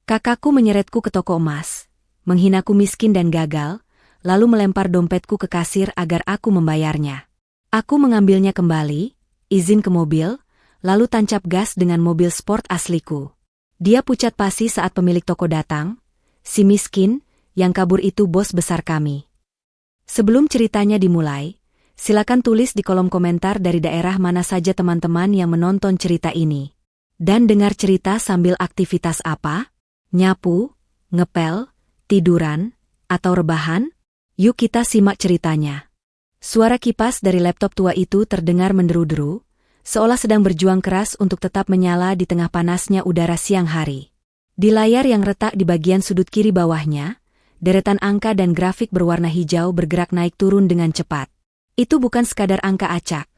Kakakku menyeretku ke toko emas, menghinaku miskin dan gagal, lalu melempar dompetku ke kasir agar aku membayarnya. Aku mengambilnya kembali, izin ke mobil, lalu tancap gas dengan mobil sport asliku. Dia pucat pasi saat pemilik toko datang, si miskin, yang kabur itu bos besar kami. Sebelum ceritanya dimulai, silakan tulis di kolom komentar dari daerah mana saja teman-teman yang menonton cerita ini. Dan dengar cerita sambil aktivitas apa? Nyapu, ngepel, tiduran, atau rebahan? Yuk kita simak ceritanya. Suara kipas dari laptop tua itu terdengar menderu-deru, seolah sedang berjuang keras untuk tetap menyala di tengah panasnya udara siang hari. Di layar yang retak di bagian sudut kiri bawahnya, deretan angka dan grafik berwarna hijau bergerak naik turun dengan cepat. Itu bukan sekadar angka acak,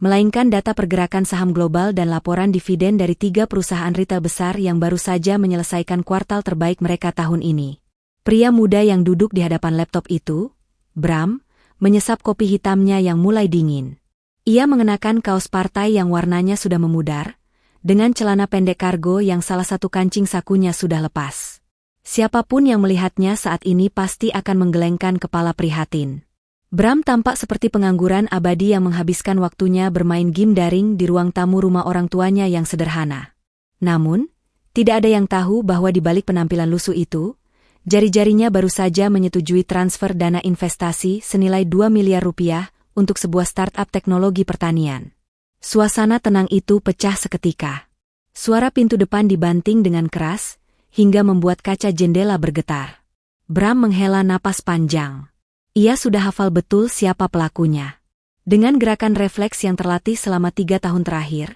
melainkan data pergerakan saham global dan laporan dividen dari 3 perusahaan retail besar yang baru saja menyelesaikan kuartal terbaik mereka tahun ini. Pria muda yang duduk di hadapan laptop itu, Bram, menyesap kopi hitamnya yang mulai dingin. Ia mengenakan kaos partai yang warnanya sudah memudar, dengan celana pendek kargo yang salah satu kancing sakunya sudah lepas. Siapapun yang melihatnya saat ini pasti akan menggelengkan kepala prihatin. Bram tampak seperti pengangguran abadi yang menghabiskan waktunya bermain game daring di ruang tamu rumah orang tuanya yang sederhana. Namun, tidak ada yang tahu bahwa di balik penampilan lusuh itu, jari-jarinya baru saja menyetujui transfer dana investasi senilai 2 miliar rupiah untuk sebuah startup teknologi pertanian. Suasana tenang itu pecah seketika. Suara pintu depan dibanting dengan keras, hingga membuat kaca jendela bergetar. Bram menghela napas panjang. Ia sudah hafal betul siapa pelakunya. Dengan gerakan refleks yang terlatih selama 3 tahun terakhir,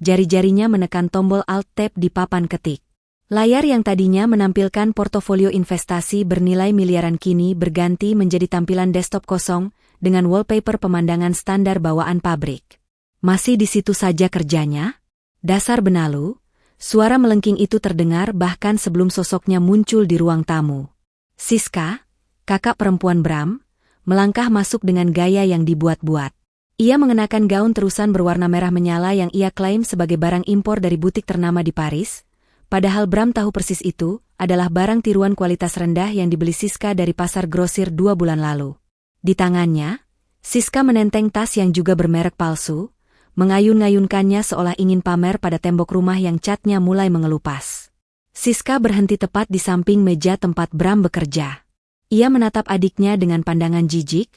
jari-jarinya menekan tombol Alt-Tab di papan ketik. Layar yang tadinya menampilkan portofolio investasi bernilai miliaran kini berganti menjadi tampilan desktop kosong dengan wallpaper pemandangan standar bawaan pabrik. Masih di situ saja kerjanya? Dasar benalu, suara melengking itu terdengar bahkan sebelum sosoknya muncul di ruang tamu. Siska, kakak perempuan Bram, melangkah masuk dengan gaya yang dibuat-buat. Ia mengenakan gaun terusan berwarna merah menyala yang ia klaim sebagai barang impor dari butik ternama di Paris, padahal Bram tahu persis itu adalah barang tiruan kualitas rendah yang dibeli Siska dari pasar grosir 2 bulan lalu. Di tangannya, Siska menenteng tas yang juga bermerek palsu, mengayun-ngayunkannya seolah ingin pamer pada tembok rumah yang catnya mulai mengelupas. Siska berhenti tepat di samping meja tempat Bram bekerja. Ia menatap adiknya dengan pandangan jijik,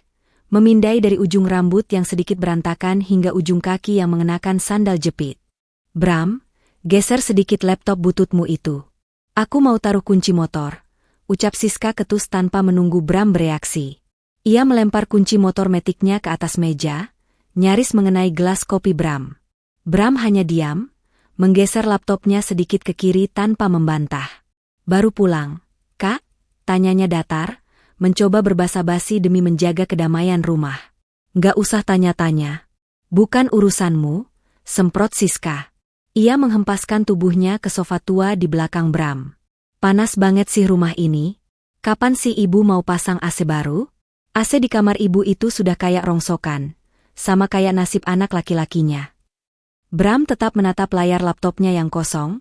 memindai dari ujung rambut yang sedikit berantakan hingga ujung kaki yang mengenakan sandal jepit. Bram, geser sedikit laptop bututmu itu. Aku mau taruh kunci motor, ucap Siska ketus tanpa menunggu Bram bereaksi. Ia melempar kunci motor metiknya ke atas meja, nyaris mengenai gelas kopi Bram. Bram hanya diam, menggeser laptopnya sedikit ke kiri tanpa membantah. Baru pulang, Kak? Tanyanya datar, mencoba berbasa-basi demi menjaga kedamaian rumah. Nggak usah tanya-tanya. Bukan urusanmu, semprot Siska. Ia menghempaskan tubuhnya ke sofa tua di belakang Bram. Panas banget sih rumah ini. Kapan sih ibu mau pasang AC baru? AC di kamar ibu itu sudah kayak rongsokan, sama kayak nasib anak laki-lakinya. Bram tetap menatap layar laptopnya yang kosong,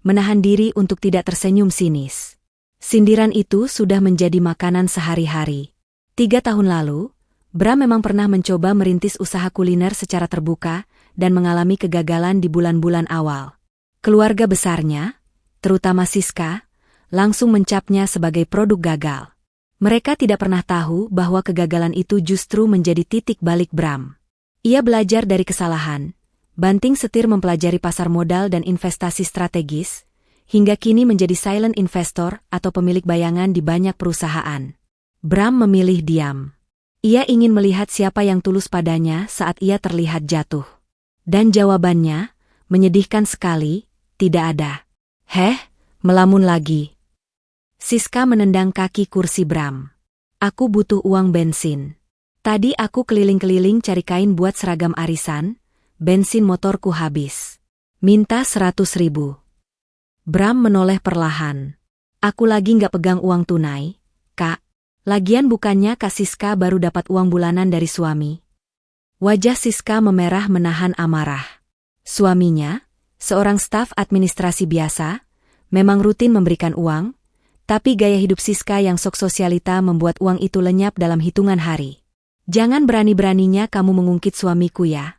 menahan diri untuk tidak tersenyum sinis. Sindiran itu sudah menjadi makanan sehari-hari. 3 tahun lalu, Bram memang pernah mencoba merintis usaha kuliner secara terbuka dan mengalami kegagalan di bulan-bulan awal. Keluarga besarnya, terutama Siska, langsung mencapnya sebagai produk gagal. Mereka tidak pernah tahu bahwa kegagalan itu justru menjadi titik balik Bram. Ia belajar dari kesalahan, banting setir mempelajari pasar modal dan investasi strategis, hingga kini menjadi silent investor atau pemilik bayangan di banyak perusahaan. Bram memilih diam. Ia ingin melihat siapa yang tulus padanya saat ia terlihat jatuh. Dan jawabannya, menyedihkan sekali, tidak ada. Heh, melamun lagi. Siska menendang kaki kursi Bram. Aku butuh uang bensin. Tadi aku keliling-keliling cari kain buat seragam arisan, bensin motorku habis. Minta 100.000. Bram menoleh perlahan. Aku lagi nggak pegang uang tunai, Kak. Lagian bukannya Kak Siska baru dapat uang bulanan dari suami. Wajah Siska memerah menahan amarah. Suaminya, seorang staf administrasi biasa, memang rutin memberikan uang, tapi gaya hidup Siska yang sok sosialita membuat uang itu lenyap dalam hitungan hari. "Jangan berani-beraninya kamu mengungkit suamiku ya,"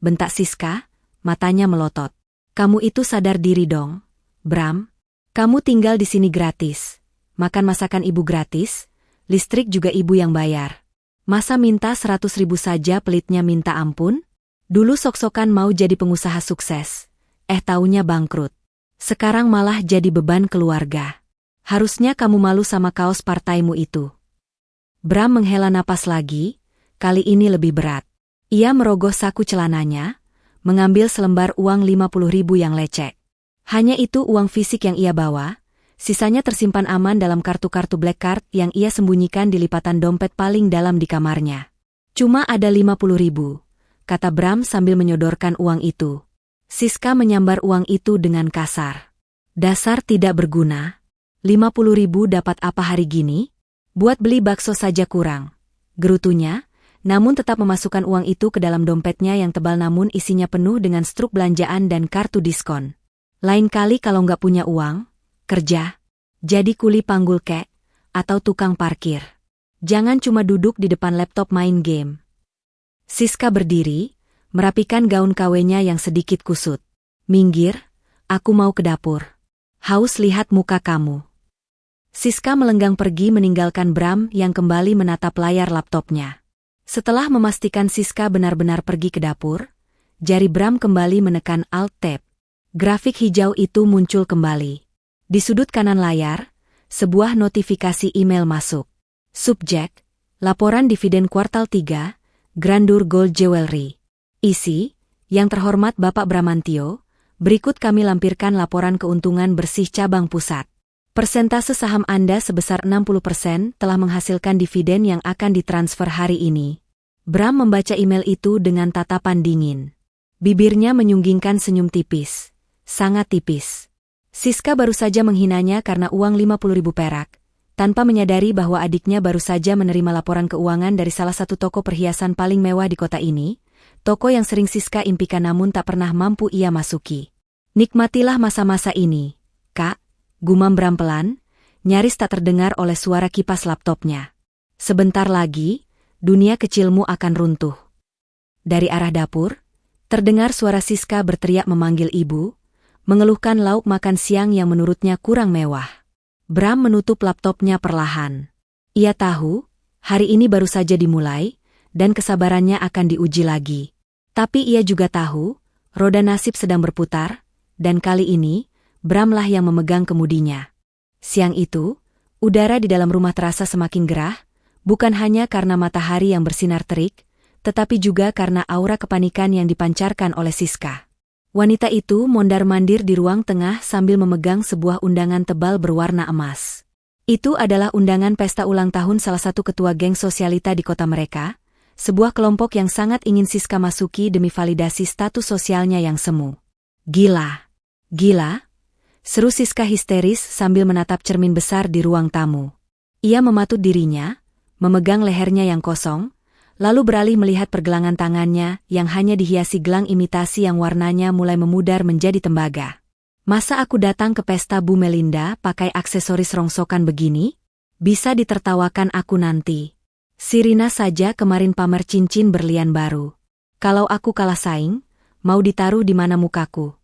bentak Siska, matanya melotot. "Kamu itu sadar diri dong, Bram. Kamu tinggal di sini gratis. Makan masakan ibu gratis, listrik juga ibu yang bayar. Masa minta 100.000 saja pelitnya minta ampun? Dulu sok-sokan mau jadi pengusaha sukses. Taunya bangkrut. Sekarang malah jadi beban keluarga. Harusnya kamu malu sama kaos partaimu itu." Bram menghela napas lagi, kali ini lebih berat. Ia merogoh saku celananya, mengambil selembar uang 50.000 yang lecek. Hanya itu uang fisik yang ia bawa, sisanya tersimpan aman dalam kartu-kartu black card yang ia sembunyikan di lipatan dompet paling dalam di kamarnya. "Cuma ada 50.000, kata Bram sambil menyodorkan uang itu. Siska menyambar uang itu dengan kasar. "Dasar tidak berguna. 50.000 dapat apa hari gini? Buat beli bakso saja kurang," gerutunya, namun tetap memasukkan uang itu ke dalam dompetnya yang tebal namun isinya penuh dengan struk belanjaan dan kartu diskon. "Lain kali kalau nggak punya uang, kerja. Jadi kuli panggul kek, atau tukang parkir. Jangan cuma duduk di depan laptop main game." Siska berdiri, merapikan gaun KW-nya yang sedikit kusut. "Minggir, aku mau ke dapur. Haus lihat muka kamu." Siska melenggang pergi meninggalkan Bram yang kembali menatap layar laptopnya. Setelah memastikan Siska benar-benar pergi ke dapur, jari Bram kembali menekan Alt-Tab. Grafik hijau itu muncul kembali. Di sudut kanan layar, sebuah notifikasi email masuk. Subjek, laporan dividen kuartal 3, Grandeur Gold Jewelry. Isi, yang terhormat Bapak Bramantio, berikut kami lampirkan laporan keuntungan bersih cabang pusat. Persentase saham Anda sebesar 60% telah menghasilkan dividen yang akan ditransfer hari ini. Bram membaca email itu dengan tatapan dingin. Bibirnya menyunggingkan senyum tipis. Sangat tipis. Siska baru saja menghinanya karena uang 50.000 perak, tanpa menyadari bahwa adiknya baru saja menerima laporan keuangan dari salah satu toko perhiasan paling mewah di kota ini, toko yang sering Siska impikan namun tak pernah mampu ia masuki. "Nikmatilah masa-masa ini, Kak," gumam Bram pelan, nyaris tak terdengar oleh suara kipas laptopnya. "Sebentar lagi, dunia kecilmu akan runtuh." Dari arah dapur, terdengar suara Siska berteriak memanggil ibu, mengeluhkan lauk makan siang yang menurutnya kurang mewah. Bram menutup laptopnya perlahan. Ia tahu, hari ini baru saja dimulai, dan kesabarannya akan diuji lagi. Tapi ia juga tahu, roda nasib sedang berputar, dan kali ini, Bramlah yang memegang kemudinya. Siang itu, udara di dalam rumah terasa semakin gerah, bukan hanya karena matahari yang bersinar terik, tetapi juga karena aura kepanikan yang dipancarkan oleh Siska. Wanita itu mondar-mandir di ruang tengah sambil memegang sebuah undangan tebal berwarna emas. Itu adalah undangan pesta ulang tahun salah satu ketua geng sosialita di kota mereka, sebuah kelompok yang sangat ingin Siska masuki demi validasi status sosialnya yang semu. "Gila! Gila!" seru Siska histeris sambil menatap cermin besar di ruang tamu. Ia mematut dirinya, memegang lehernya yang kosong, lalu beralih melihat pergelangan tangannya yang hanya dihiasi gelang imitasi yang warnanya mulai memudar menjadi tembaga. "Masa aku datang ke pesta Bu Melinda pakai aksesoris rongsokan begini? Bisa ditertawakan aku nanti. Sirina saja kemarin pamer cincin berlian baru. Kalau aku kalah saing, mau ditaruh di mana mukaku?"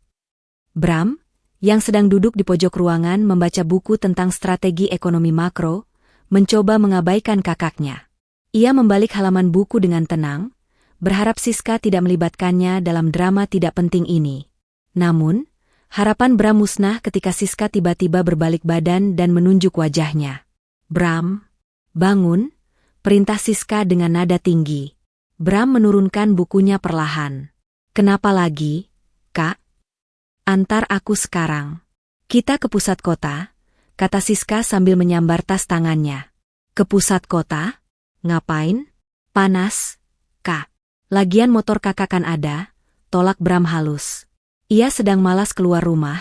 Bram, yang sedang duduk di pojok ruangan membaca buku tentang strategi ekonomi makro, mencoba mengabaikan kakaknya. Ia membalik halaman buku dengan tenang, berharap Siska tidak melibatkannya dalam drama tidak penting ini. Namun, harapan Bram musnah ketika Siska tiba-tiba berbalik badan dan menunjuk wajahnya. "Bram, bangun," perintah Siska dengan nada tinggi. Bram menurunkan bukunya perlahan. "Kenapa lagi, Kak?" "Antar aku sekarang. Kita ke pusat kota," kata Siska sambil menyambar tas tangannya. "Ke pusat kota? Ngapain?" "Panas, Kak. Lagian motor kakak kan ada," tolak Bram halus. Ia sedang malas keluar rumah,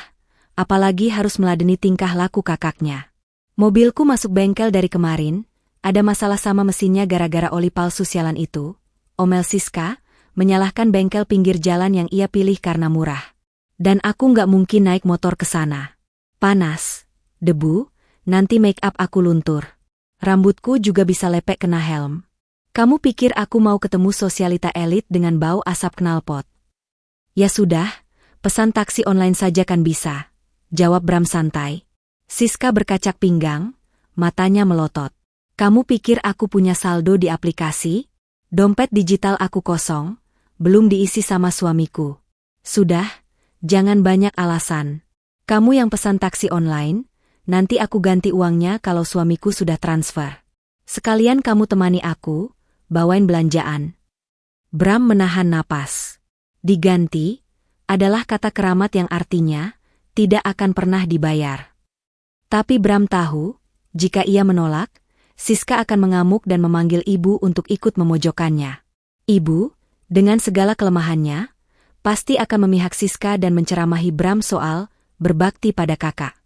apalagi harus meladeni tingkah laku kakaknya. "Mobilku masuk bengkel dari kemarin, ada masalah sama mesinnya gara-gara oli palsu sialan itu," omel Siska, menyalahkan bengkel pinggir jalan yang ia pilih karena murah. "Dan aku nggak mungkin naik motor ke sana. Panas, debu, nanti make up aku luntur. Rambutku juga bisa lepek kena helm. Kamu pikir aku mau ketemu sosialita elit dengan bau asap knalpot? Ya sudah, pesan taksi online saja kan bisa, jawab Bram santai. Siska berkacak pinggang, matanya melotot. Kamu pikir aku punya saldo di aplikasi? Dompet digital aku kosong, belum diisi sama suamiku. Sudah, jangan banyak alasan. Kamu yang pesan taksi online, nanti aku ganti uangnya kalau suamiku sudah transfer. Sekalian kamu temani aku, bawain belanjaan. Bram menahan napas. Diganti adalah kata keramat yang artinya tidak akan pernah dibayar. Tapi Bram tahu, jika ia menolak, Siska akan mengamuk dan memanggil ibu untuk ikut memojokkannya. Ibu, dengan segala kelemahannya, pasti akan memihak Siska dan menceramahi Bram soal berbakti pada kakak.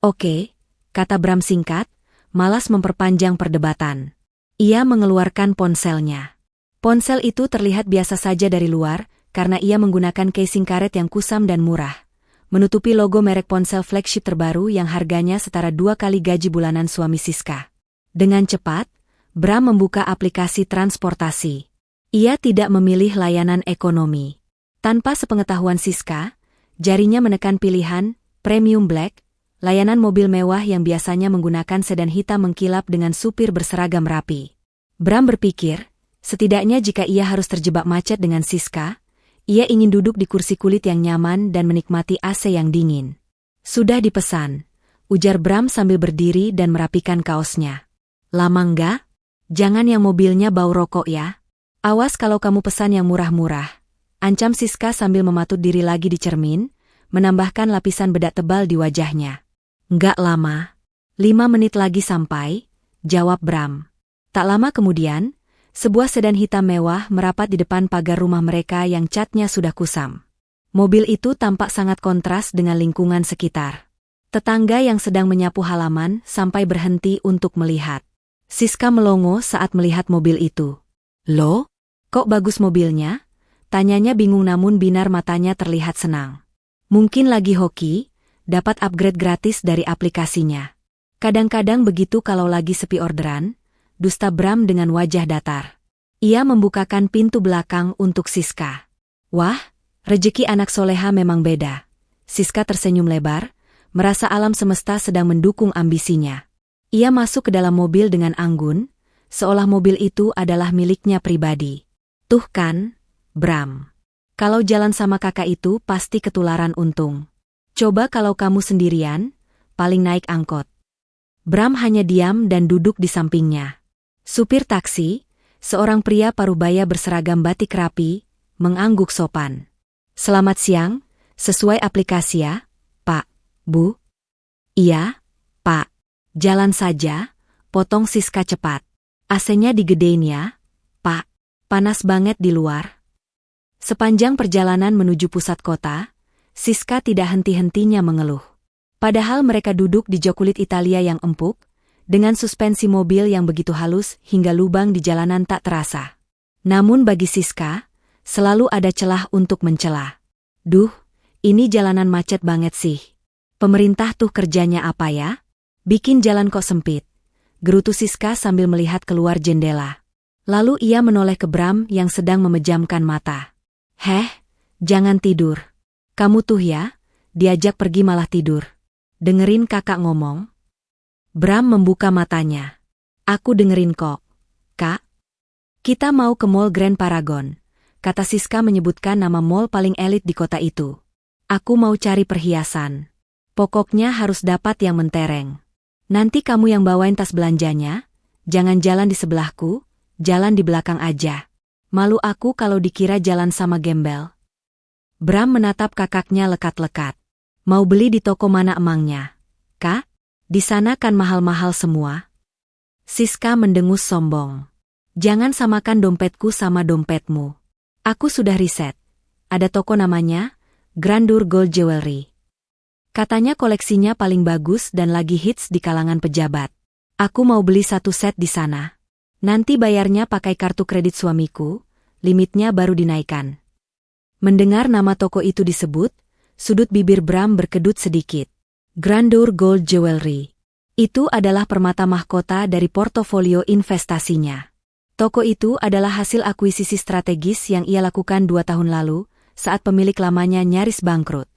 Oke, kata Bram singkat, malas memperpanjang perdebatan. Ia mengeluarkan ponselnya. Ponsel itu terlihat biasa saja dari luar, karena ia menggunakan casing karet yang kusam dan murah, menutupi logo merek ponsel flagship terbaru yang harganya setara 2 kali gaji bulanan suami Siska. Dengan cepat, Bram membuka aplikasi transportasi. Ia tidak memilih layanan ekonomi. Tanpa sepengetahuan Siska, jarinya menekan pilihan Premium Black, layanan mobil mewah yang biasanya menggunakan sedan hitam mengkilap dengan supir berseragam rapi. Bram berpikir, setidaknya jika ia harus terjebak macet dengan Siska, ia ingin duduk di kursi kulit yang nyaman dan menikmati AC yang dingin. Sudah dipesan, ujar Bram sambil berdiri dan merapikan kaosnya. Lama enggak? Jangan yang mobilnya bau rokok ya. Awas kalau kamu pesan yang murah-murah. Ancam Siska sambil mematut diri lagi di cermin, menambahkan lapisan bedak tebal di wajahnya. Enggak lama. 5 menit lagi sampai, jawab Bram. Tak lama kemudian, sebuah sedan hitam mewah merapat di depan pagar rumah mereka yang catnya sudah kusam. Mobil itu tampak sangat kontras dengan lingkungan sekitar. Tetangga yang sedang menyapu halaman sampai berhenti untuk melihat. Siska melongo saat melihat mobil itu. Loh, kok bagus mobilnya? Tanyanya bingung namun binar matanya terlihat senang. Mungkin lagi hoki, dapat upgrade gratis dari aplikasinya. Kadang-kadang begitu kalau lagi sepi orderan, dusta Bram dengan wajah datar. Ia membukakan pintu belakang untuk Siska. Wah, rejeki anak soleha memang beda. Siska tersenyum lebar, merasa alam semesta sedang mendukung ambisinya. Ia masuk ke dalam mobil dengan anggun, seolah mobil itu adalah miliknya pribadi. Tuh kan, Bram. Kalau jalan sama kakak itu pasti ketularan untung. Coba kalau kamu sendirian, paling naik angkot. Bram hanya diam dan duduk di sampingnya. Supir taksi, seorang pria parubaya berseragam batik rapi, mengangguk sopan. Selamat siang, sesuai aplikasi ya, Pak, Bu? Iya, Pak. Jalan saja, potong Siska cepat. AC-nya digedein ya, Pak. Panas banget di luar. Sepanjang perjalanan menuju pusat kota, Siska tidak henti-hentinya mengeluh. Padahal mereka duduk di jok kulit Italia yang empuk, dengan suspensi mobil yang begitu halus hingga lubang di jalanan tak terasa. Namun bagi Siska, selalu ada celah untuk mencela. Duh, ini jalanan macet banget sih. Pemerintah tuh kerjanya apa ya? Bikin jalan kok sempit. Gerutu Siska sambil melihat keluar jendela. Lalu ia menoleh ke Bram yang sedang memejamkan mata. Heh, jangan tidur. Kamu tuh ya, diajak pergi malah tidur. Dengerin kakak ngomong. Bram membuka matanya. Aku dengerin kok, Kak. Kita mau ke Mall Grand Paragon, kata Siska menyebutkan nama mall paling elit di kota itu. Aku mau cari perhiasan. Pokoknya harus dapat yang mentereng. Nanti kamu yang bawain tas belanjanya, jangan jalan di sebelahku, jalan di belakang aja. Malu aku kalau dikira jalan sama gembel. Bram menatap kakaknya lekat-lekat. Mau beli di toko mana emangnya? Kak, di sana kan mahal-mahal semua. Siska mendengus sombong. Jangan samakan dompetku sama dompetmu. Aku sudah riset. Ada toko namanya Grandeur Gold Jewelry. Katanya koleksinya paling bagus dan lagi hits di kalangan pejabat. Aku mau beli 1 set di sana. Nanti bayarnya pakai kartu kredit suamiku, limitnya baru dinaikkan. Mendengar nama toko itu disebut, sudut bibir Bram berkedut sedikit. Grandeur Gold Jewelry. Itu adalah permata mahkota dari portofolio investasinya. Toko itu adalah hasil akuisisi strategis yang ia lakukan 2 tahun lalu, saat pemilik lamanya nyaris bangkrut.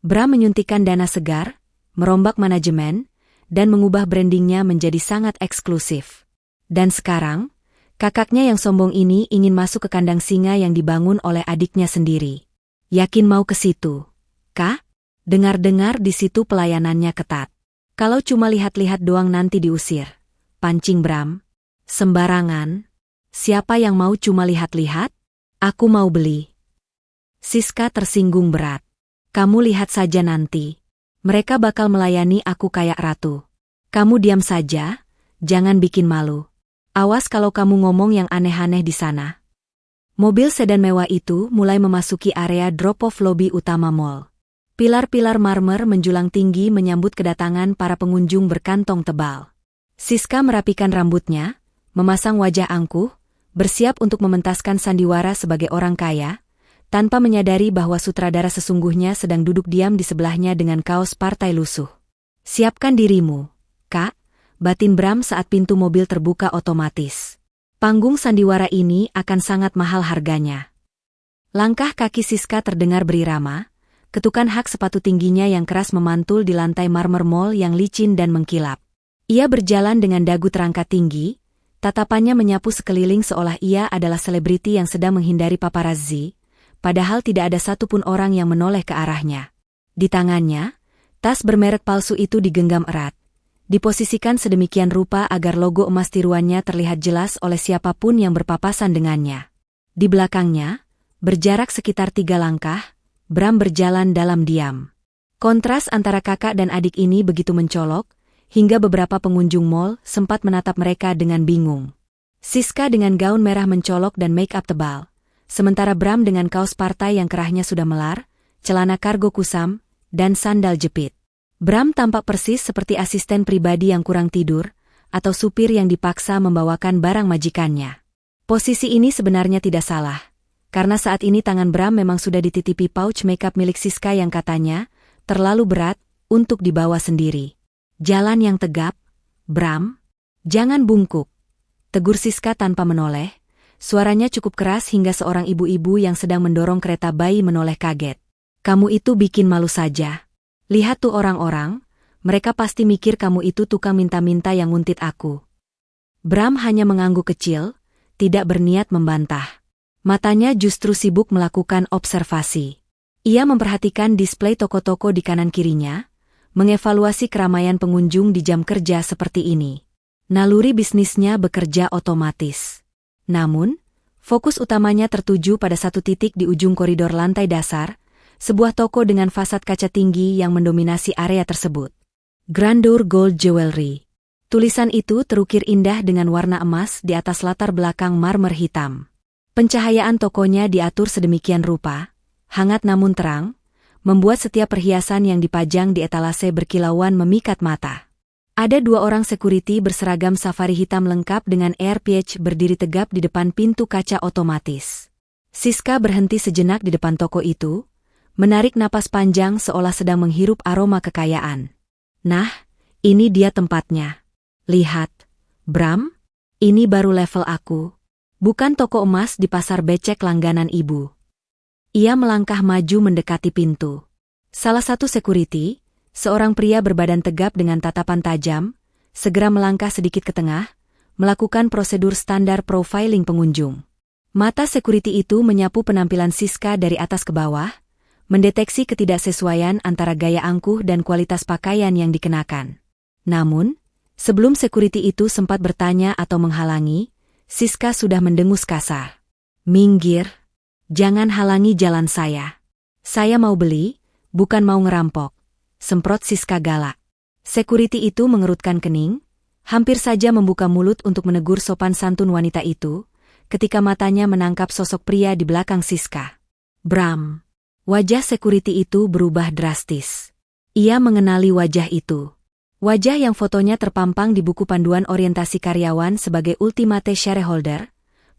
Bram menyuntikkan dana segar, merombak manajemen, dan mengubah brandingnya menjadi sangat eksklusif. Dan sekarang, kakaknya yang sombong ini ingin masuk ke kandang singa yang dibangun oleh adiknya sendiri. Yakin mau ke situ, Kak? Dengar-dengar di situ pelayanannya ketat. Kalau cuma lihat-lihat doang nanti diusir. Pancing Bram. Sembarangan. Siapa yang mau cuma lihat-lihat? Aku mau beli. Siska tersinggung berat. Kamu lihat saja nanti. Mereka bakal melayani aku kayak ratu. Kamu diam saja, jangan bikin malu. Awas kalau kamu ngomong yang aneh-aneh di sana. Mobil sedan mewah itu mulai memasuki area drop-off lobi utama mall. Pilar-pilar marmer menjulang tinggi menyambut kedatangan para pengunjung berkantong tebal. Siska merapikan rambutnya, memasang wajah angkuh, bersiap untuk mementaskan sandiwara sebagai orang kaya, tanpa menyadari bahwa sutradara sesungguhnya sedang duduk diam di sebelahnya dengan kaos partai lusuh. Siapkan dirimu, Kak, batin Bram saat pintu mobil terbuka otomatis. Panggung sandiwara ini akan sangat mahal harganya. Langkah kaki Siska terdengar berirama, ketukan hak sepatu tingginya yang keras memantul di lantai marmer mall yang licin dan mengkilap. Ia berjalan dengan dagu terangkat tinggi, tatapannya menyapu sekeliling seolah ia adalah selebriti yang sedang menghindari paparazzi, padahal tidak ada satupun orang yang menoleh ke arahnya. Di tangannya, tas bermerek palsu itu digenggam erat, diposisikan sedemikian rupa agar logo emas tiruannya terlihat jelas oleh siapapun yang berpapasan dengannya. Di belakangnya, berjarak sekitar 3 langkah, Bram berjalan dalam diam. Kontras antara kakak dan adik ini begitu mencolok, hingga beberapa pengunjung mall sempat menatap mereka dengan bingung. Siska dengan gaun merah mencolok dan make-up tebal, sementara Bram dengan kaos partai yang kerahnya sudah melar, celana kargo kusam, dan sandal jepit. Bram tampak persis seperti asisten pribadi yang kurang tidur, atau supir yang dipaksa membawakan barang majikannya. Posisi ini sebenarnya tidak salah, karena saat ini tangan Bram memang sudah dititipi pouch makeup milik Siska yang katanya terlalu berat untuk dibawa sendiri. Jalan yang tegap, Bram. Jangan bungkuk. Tegur Siska tanpa menoleh. Suaranya cukup keras hingga seorang ibu-ibu yang sedang mendorong kereta bayi menoleh kaget. Kamu itu bikin malu saja. Lihat tuh orang-orang, mereka pasti mikir kamu itu tukang minta-minta yang nguntit aku. Bram hanya mengangguk kecil, tidak berniat membantah. Matanya justru sibuk melakukan observasi. Ia memperhatikan display toko-toko di kanan kirinya, mengevaluasi keramaian pengunjung di jam kerja seperti ini. Naluri bisnisnya bekerja otomatis. Namun, fokus utamanya tertuju pada satu titik di ujung koridor lantai dasar, sebuah toko dengan fasad kaca tinggi yang mendominasi area tersebut. Grandeur Gold Jewelry. Tulisan itu terukir indah dengan warna emas di atas latar belakang marmer hitam. Pencahayaan tokonya diatur sedemikian rupa, hangat namun terang, membuat setiap perhiasan yang dipajang di etalase berkilauan memikat mata. Ada 2 orang security berseragam safari hitam lengkap dengan AirPatch berdiri tegap di depan pintu kaca otomatis. Siska berhenti sejenak di depan toko itu, menarik napas panjang seolah sedang menghirup aroma kekayaan. Nah, ini dia tempatnya. Lihat, Bram, ini baru level aku. Bukan toko emas di pasar becek langganan ibu. Ia melangkah maju mendekati pintu. Salah satu security, seorang pria berbadan tegap dengan tatapan tajam, segera melangkah sedikit ke tengah, melakukan prosedur standar profiling pengunjung. Mata security itu menyapu penampilan Siska dari atas ke bawah, mendeteksi ketidaksesuaian antara gaya angkuh dan kualitas pakaian yang dikenakan. Namun, sebelum security itu sempat bertanya atau menghalangi, Siska sudah mendengus kasar. Minggir, jangan halangi jalan saya. Saya mau beli, bukan mau ngerampok. Semprot Siska galak. Security itu mengerutkan kening, hampir saja membuka mulut untuk menegur sopan santun wanita itu, ketika matanya menangkap sosok pria di belakang Siska. Bram. Wajah security itu berubah drastis. Ia mengenali wajah itu. Wajah yang fotonya terpampang di buku panduan orientasi karyawan sebagai ultimate shareholder,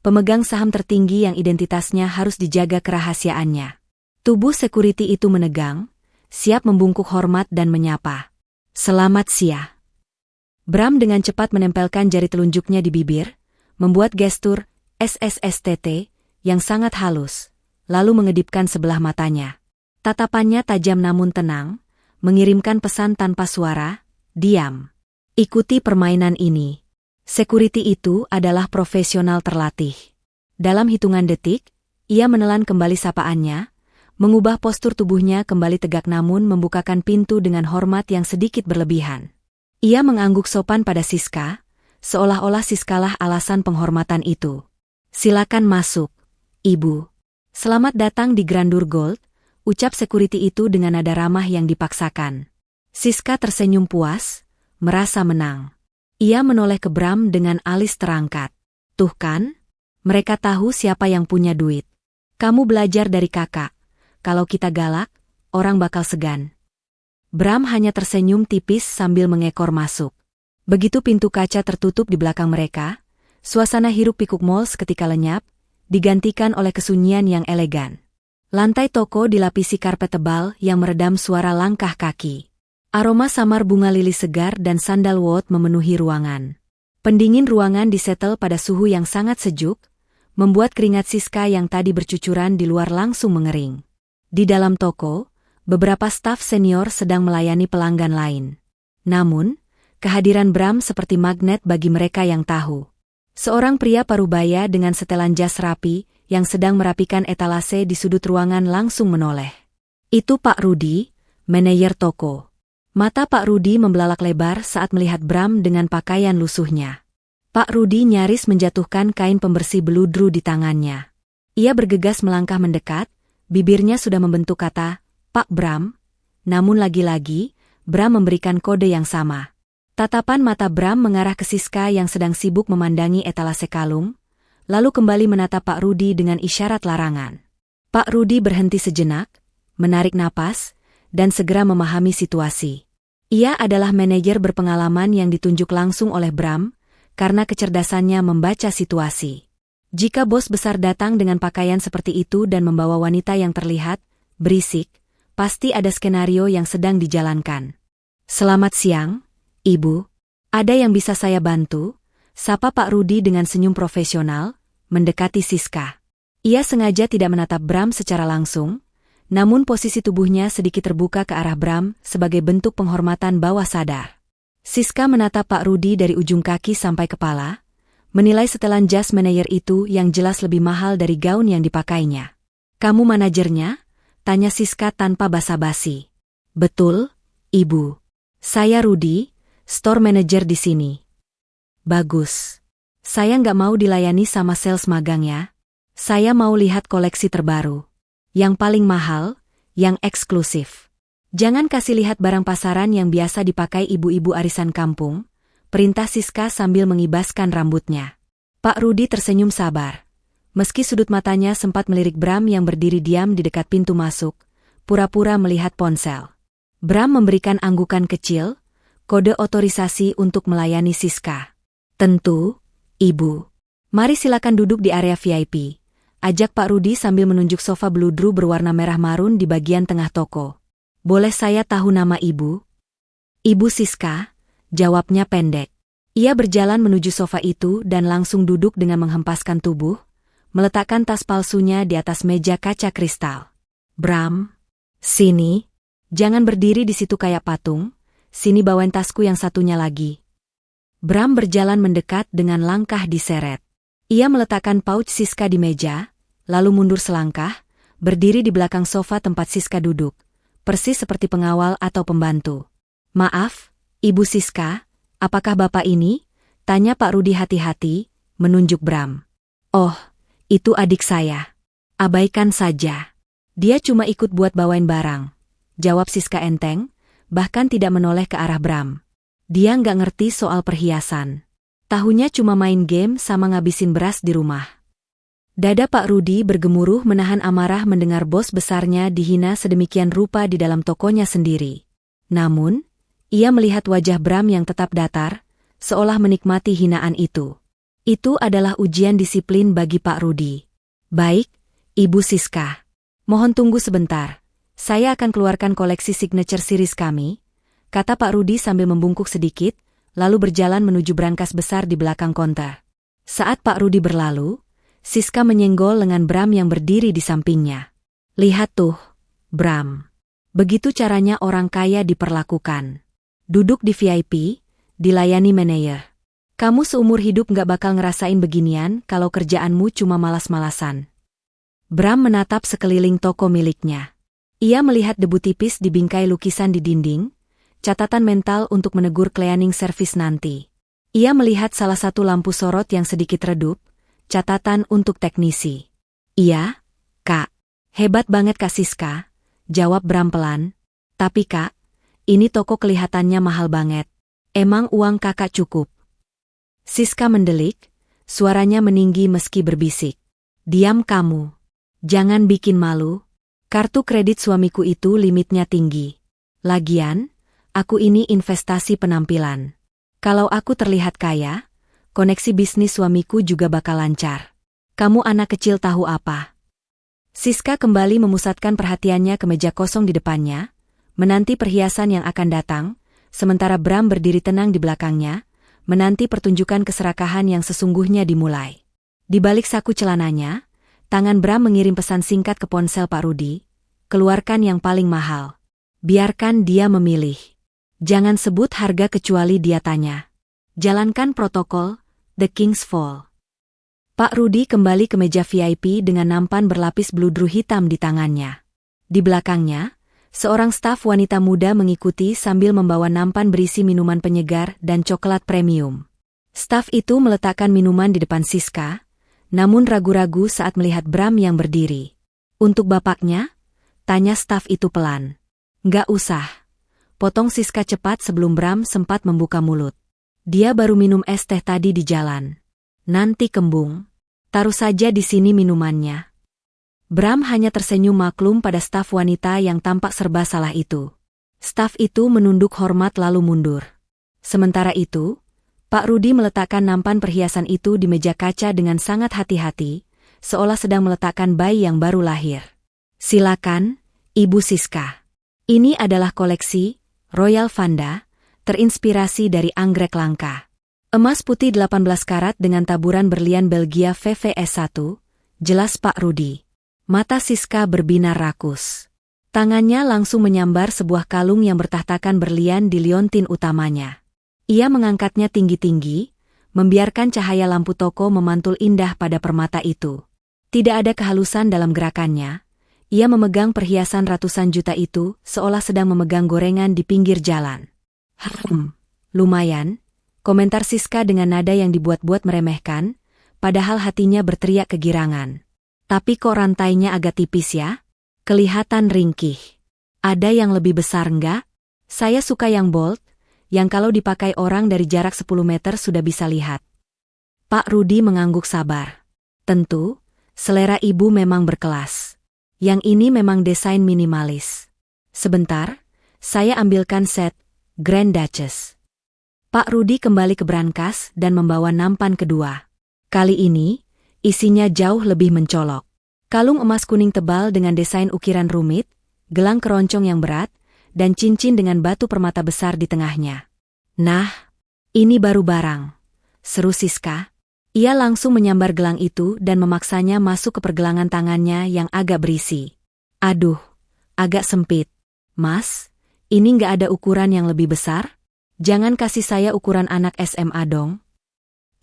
pemegang saham tertinggi yang identitasnya harus dijaga kerahasiaannya. Tubuh security itu menegang, siap membungkuk hormat dan menyapa. Selamat siang. Bram dengan cepat menempelkan jari telunjuknya di bibir, membuat gestur SSSTT yang sangat halus, lalu mengedipkan sebelah matanya. Tatapannya tajam namun tenang, mengirimkan pesan tanpa suara, diam. Ikuti permainan ini. Security itu adalah profesional terlatih. Dalam hitungan detik, ia menelan kembali sapaannya, mengubah postur tubuhnya kembali tegak namun membukakan pintu dengan hormat yang sedikit berlebihan. Ia mengangguk sopan pada Siska, seolah-olah Siskalah alasan penghormatan itu. Silakan masuk, Ibu. Selamat datang di Grandur Gold, ucap security itu dengan nada ramah yang dipaksakan. Siska tersenyum puas, merasa menang. Ia menoleh ke Bram dengan alis terangkat. Tuh kan, mereka tahu siapa yang punya duit. Kamu belajar dari kakak. Kalau kita galak, orang bakal segan. Bram hanya tersenyum tipis sambil mengekor masuk. Begitu pintu kaca tertutup di belakang mereka, suasana hiruk-pikuk mall seketika lenyap, digantikan oleh kesunyian yang elegan. Lantai toko dilapisi karpet tebal yang meredam suara langkah kaki. Aroma samar bunga lili segar dan sandalwood memenuhi ruangan. Pendingin ruangan disetel pada suhu yang sangat sejuk, membuat keringat Siska yang tadi bercucuran di luar langsung mengering. Di dalam toko, beberapa staf senior sedang melayani pelanggan lain. Namun, kehadiran Bram seperti magnet bagi mereka yang tahu. Seorang pria parubaya dengan setelan jas rapi yang sedang merapikan etalase di sudut ruangan langsung menoleh. Itu Pak Rudi, manajer toko. Mata Pak Rudi membelalak lebar saat melihat Bram dengan pakaian lusuhnya. Pak Rudi nyaris menjatuhkan kain pembersih beludru di tangannya. Ia bergegas melangkah mendekat, bibirnya sudah membentuk kata, Pak Bram, namun lagi-lagi, Bram memberikan kode yang sama. Tatapan mata Bram mengarah ke Siska yang sedang sibuk memandangi etalase kalung, lalu kembali menatap Pak Rudi dengan isyarat larangan. Pak Rudi berhenti sejenak, menarik napas, dan segera memahami situasi. Ia adalah manajer berpengalaman yang ditunjuk langsung oleh Bram, karena kecerdasannya membaca situasi. Jika bos besar datang dengan pakaian seperti itu dan membawa wanita yang terlihat berisik, pasti ada skenario yang sedang dijalankan. Selamat siang, Ibu. Ada yang bisa saya bantu? Sapa Pak Rudi dengan senyum profesional, mendekati Siska. Ia sengaja tidak menatap Bram secara langsung, namun posisi tubuhnya sedikit terbuka ke arah Bram sebagai bentuk penghormatan bawah sadar. Siska menatap Pak Rudi dari ujung kaki sampai kepala, menilai setelan jas manajer itu yang jelas lebih mahal dari gaun yang dipakainya. Kamu manajernya? Tanya Siska tanpa basa-basi. Betul, Ibu. Saya Rudi, store manager di sini. Bagus. Saya nggak mau dilayani sama sales magang ya. Saya mau lihat koleksi terbaru. Yang paling mahal, yang eksklusif. Jangan kasih lihat barang pasaran yang biasa dipakai ibu-ibu arisan kampung, perintah Siska sambil mengibaskan rambutnya. Pak Rudi tersenyum sabar. Meski sudut matanya sempat melirik Bram yang berdiri diam di dekat pintu masuk, pura-pura melihat ponsel. Bram memberikan anggukan kecil, kode otorisasi untuk melayani Siska. Tentu, Ibu. Mari silakan duduk di area VIP. Ajak Pak Rudi sambil menunjuk sofa beludru berwarna merah marun di bagian tengah toko. Boleh saya tahu nama Ibu? Ibu Siska, jawabnya pendek. Ia berjalan menuju sofa itu dan langsung duduk dengan menghempaskan tubuh, meletakkan tas palsunya di atas meja kaca kristal. Bram, sini. Jangan berdiri di situ kayak patung, sini bawain tasku yang satunya lagi. Bram berjalan mendekat dengan langkah diseret. Ia meletakkan pouch Siska di meja, lalu mundur selangkah, berdiri di belakang sofa tempat Siska duduk, persis seperti pengawal atau pembantu. Maaf, Ibu Siska, apakah Bapak ini? Tanya Pak Rudi hati-hati, menunjuk Bram. Oh, itu adik saya. Abaikan saja. Dia cuma ikut buat bawain barang. Jawab Siska enteng, bahkan tidak menoleh ke arah Bram. Dia nggak ngerti soal perhiasan. Tahunya cuma main game sama ngabisin beras di rumah. Dada Pak Rudi bergemuruh menahan amarah mendengar bos besarnya dihina sedemikian rupa di dalam tokonya sendiri. Namun, ia melihat wajah Bram yang tetap datar, seolah menikmati hinaan itu. Itu adalah ujian disiplin bagi Pak Rudi. Baik, Ibu Siska. Mohon tunggu sebentar. Saya akan keluarkan koleksi signature series kami. kata Pak Rudi sambil membungkuk sedikit, lalu berjalan menuju brankas besar di belakang konter. Saat Pak Rudi berlalu, Siska menyenggol lengan Bram yang berdiri di sampingnya. Lihat tuh, Bram. Begitu caranya orang kaya diperlakukan. Duduk di VIP, dilayani manajer. Kamu seumur hidup gak bakal ngerasain beginian kalau kerjaanmu cuma malas-malasan. Bram menatap sekeliling toko miliknya. Ia melihat debu tipis di bingkai lukisan di dinding, catatan mental untuk menegur cleaning service nanti. Ia melihat salah satu lampu sorot yang sedikit redup, catatan untuk teknisi. Iya, Kak. Hebat banget Kak Siska, jawab Bram pelan. Tapi Kak, ini toko kelihatannya mahal banget. Emang uang Kakak cukup? Siska mendelik, suaranya meninggi meski berbisik. Diam kamu. Jangan bikin malu. Kartu kredit suamiku itu limitnya tinggi. Lagian, aku ini investasi penampilan. Kalau aku terlihat kaya, koneksi bisnis suamiku juga bakal lancar. Kamu anak kecil tahu apa? Siska kembali memusatkan perhatiannya ke meja kosong di depannya, menanti perhiasan yang akan datang, sementara Bram berdiri tenang di belakangnya, menanti pertunjukan keserakahan yang sesungguhnya dimulai. Di balik saku celananya, tangan Bram mengirim pesan singkat ke ponsel Pak Rudi, keluarkan yang paling mahal. Biarkan dia memilih. Jangan sebut harga kecuali dia tanya. Jalankan protokol, The King's Fall. Pak Rudi kembali ke meja VIP dengan nampan berlapis bludru hitam di tangannya. Di belakangnya, seorang staf wanita muda mengikuti sambil membawa nampan berisi minuman penyegar dan coklat premium. Staf itu meletakkan minuman di depan Siska, namun ragu-ragu saat melihat Bram yang berdiri. Untuk bapaknya? Tanya staf itu pelan. Nggak usah. Potong Siska cepat sebelum Bram sempat membuka mulut. Dia baru minum es teh tadi di jalan. Nanti kembung. Taruh saja di sini minumannya. Bram hanya tersenyum maklum pada staf wanita yang tampak serba salah itu. Staf itu menunduk hormat lalu mundur. Sementara itu, Pak Rudi meletakkan nampan perhiasan itu di meja kaca dengan sangat hati-hati, seolah sedang meletakkan bayi yang baru lahir. Silakan, Ibu Siska. Ini adalah koleksi Royal Vanda, terinspirasi dari anggrek langka. Emas putih 18 karat dengan taburan berlian Belgia VVS1, jelas Pak Rudi. Mata Siska berbinar rakus. Tangannya langsung menyambar sebuah kalung yang bertahtakan berlian di liontin utamanya. Ia mengangkatnya tinggi-tinggi, membiarkan cahaya lampu toko memantul indah pada permata itu. Tidak ada kehalusan dalam gerakannya. Ia memegang perhiasan ratusan juta itu seolah sedang memegang gorengan di pinggir jalan. Lumayan, komentar Siska dengan nada yang dibuat-buat meremehkan, padahal hatinya berteriak kegirangan. Tapi kok rantainya agak tipis ya? Kelihatan ringkih. Ada yang lebih besar enggak? Saya suka yang bold, yang kalau dipakai orang dari jarak 10 meter sudah bisa lihat. Pak Rudi mengangguk sabar. Tentu, selera ibu memang berkelas. Yang ini memang desain minimalis. Sebentar, saya ambilkan set Grand Duchess. Pak Rudi kembali ke brankas dan membawa nampan kedua. Kali ini, isinya jauh lebih mencolok. Kalung emas kuning tebal dengan desain ukiran rumit, gelang keroncong yang berat, dan cincin dengan batu permata besar di tengahnya. Nah, ini baru barang. Seru Siska. Ia langsung menyambar gelang itu dan memaksanya masuk ke pergelangan tangannya yang agak berisi. Aduh, agak sempit. Mas, ini nggak ada ukuran yang lebih besar? Jangan kasih saya ukuran anak SMA dong.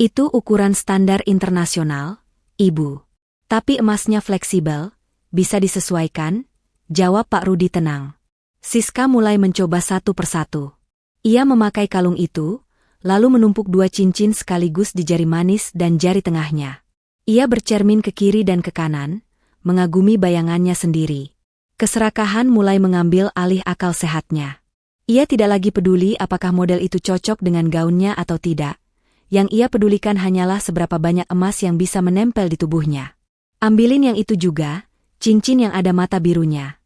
Itu ukuran standar internasional, Ibu. Tapi emasnya fleksibel, bisa disesuaikan, jawab Pak Rudi tenang. Siska mulai mencoba satu persatu. Ia memakai kalung itu, lalu menumpuk 2 cincin sekaligus di jari manis dan jari tengahnya. Ia bercermin ke kiri dan ke kanan, mengagumi bayangannya sendiri. Keserakahan mulai mengambil alih akal sehatnya. Ia tidak lagi peduli apakah model itu cocok dengan gaunnya atau tidak. Yang ia pedulikan hanyalah seberapa banyak emas yang bisa menempel di tubuhnya. Ambilin yang itu juga, cincin yang ada mata birunya.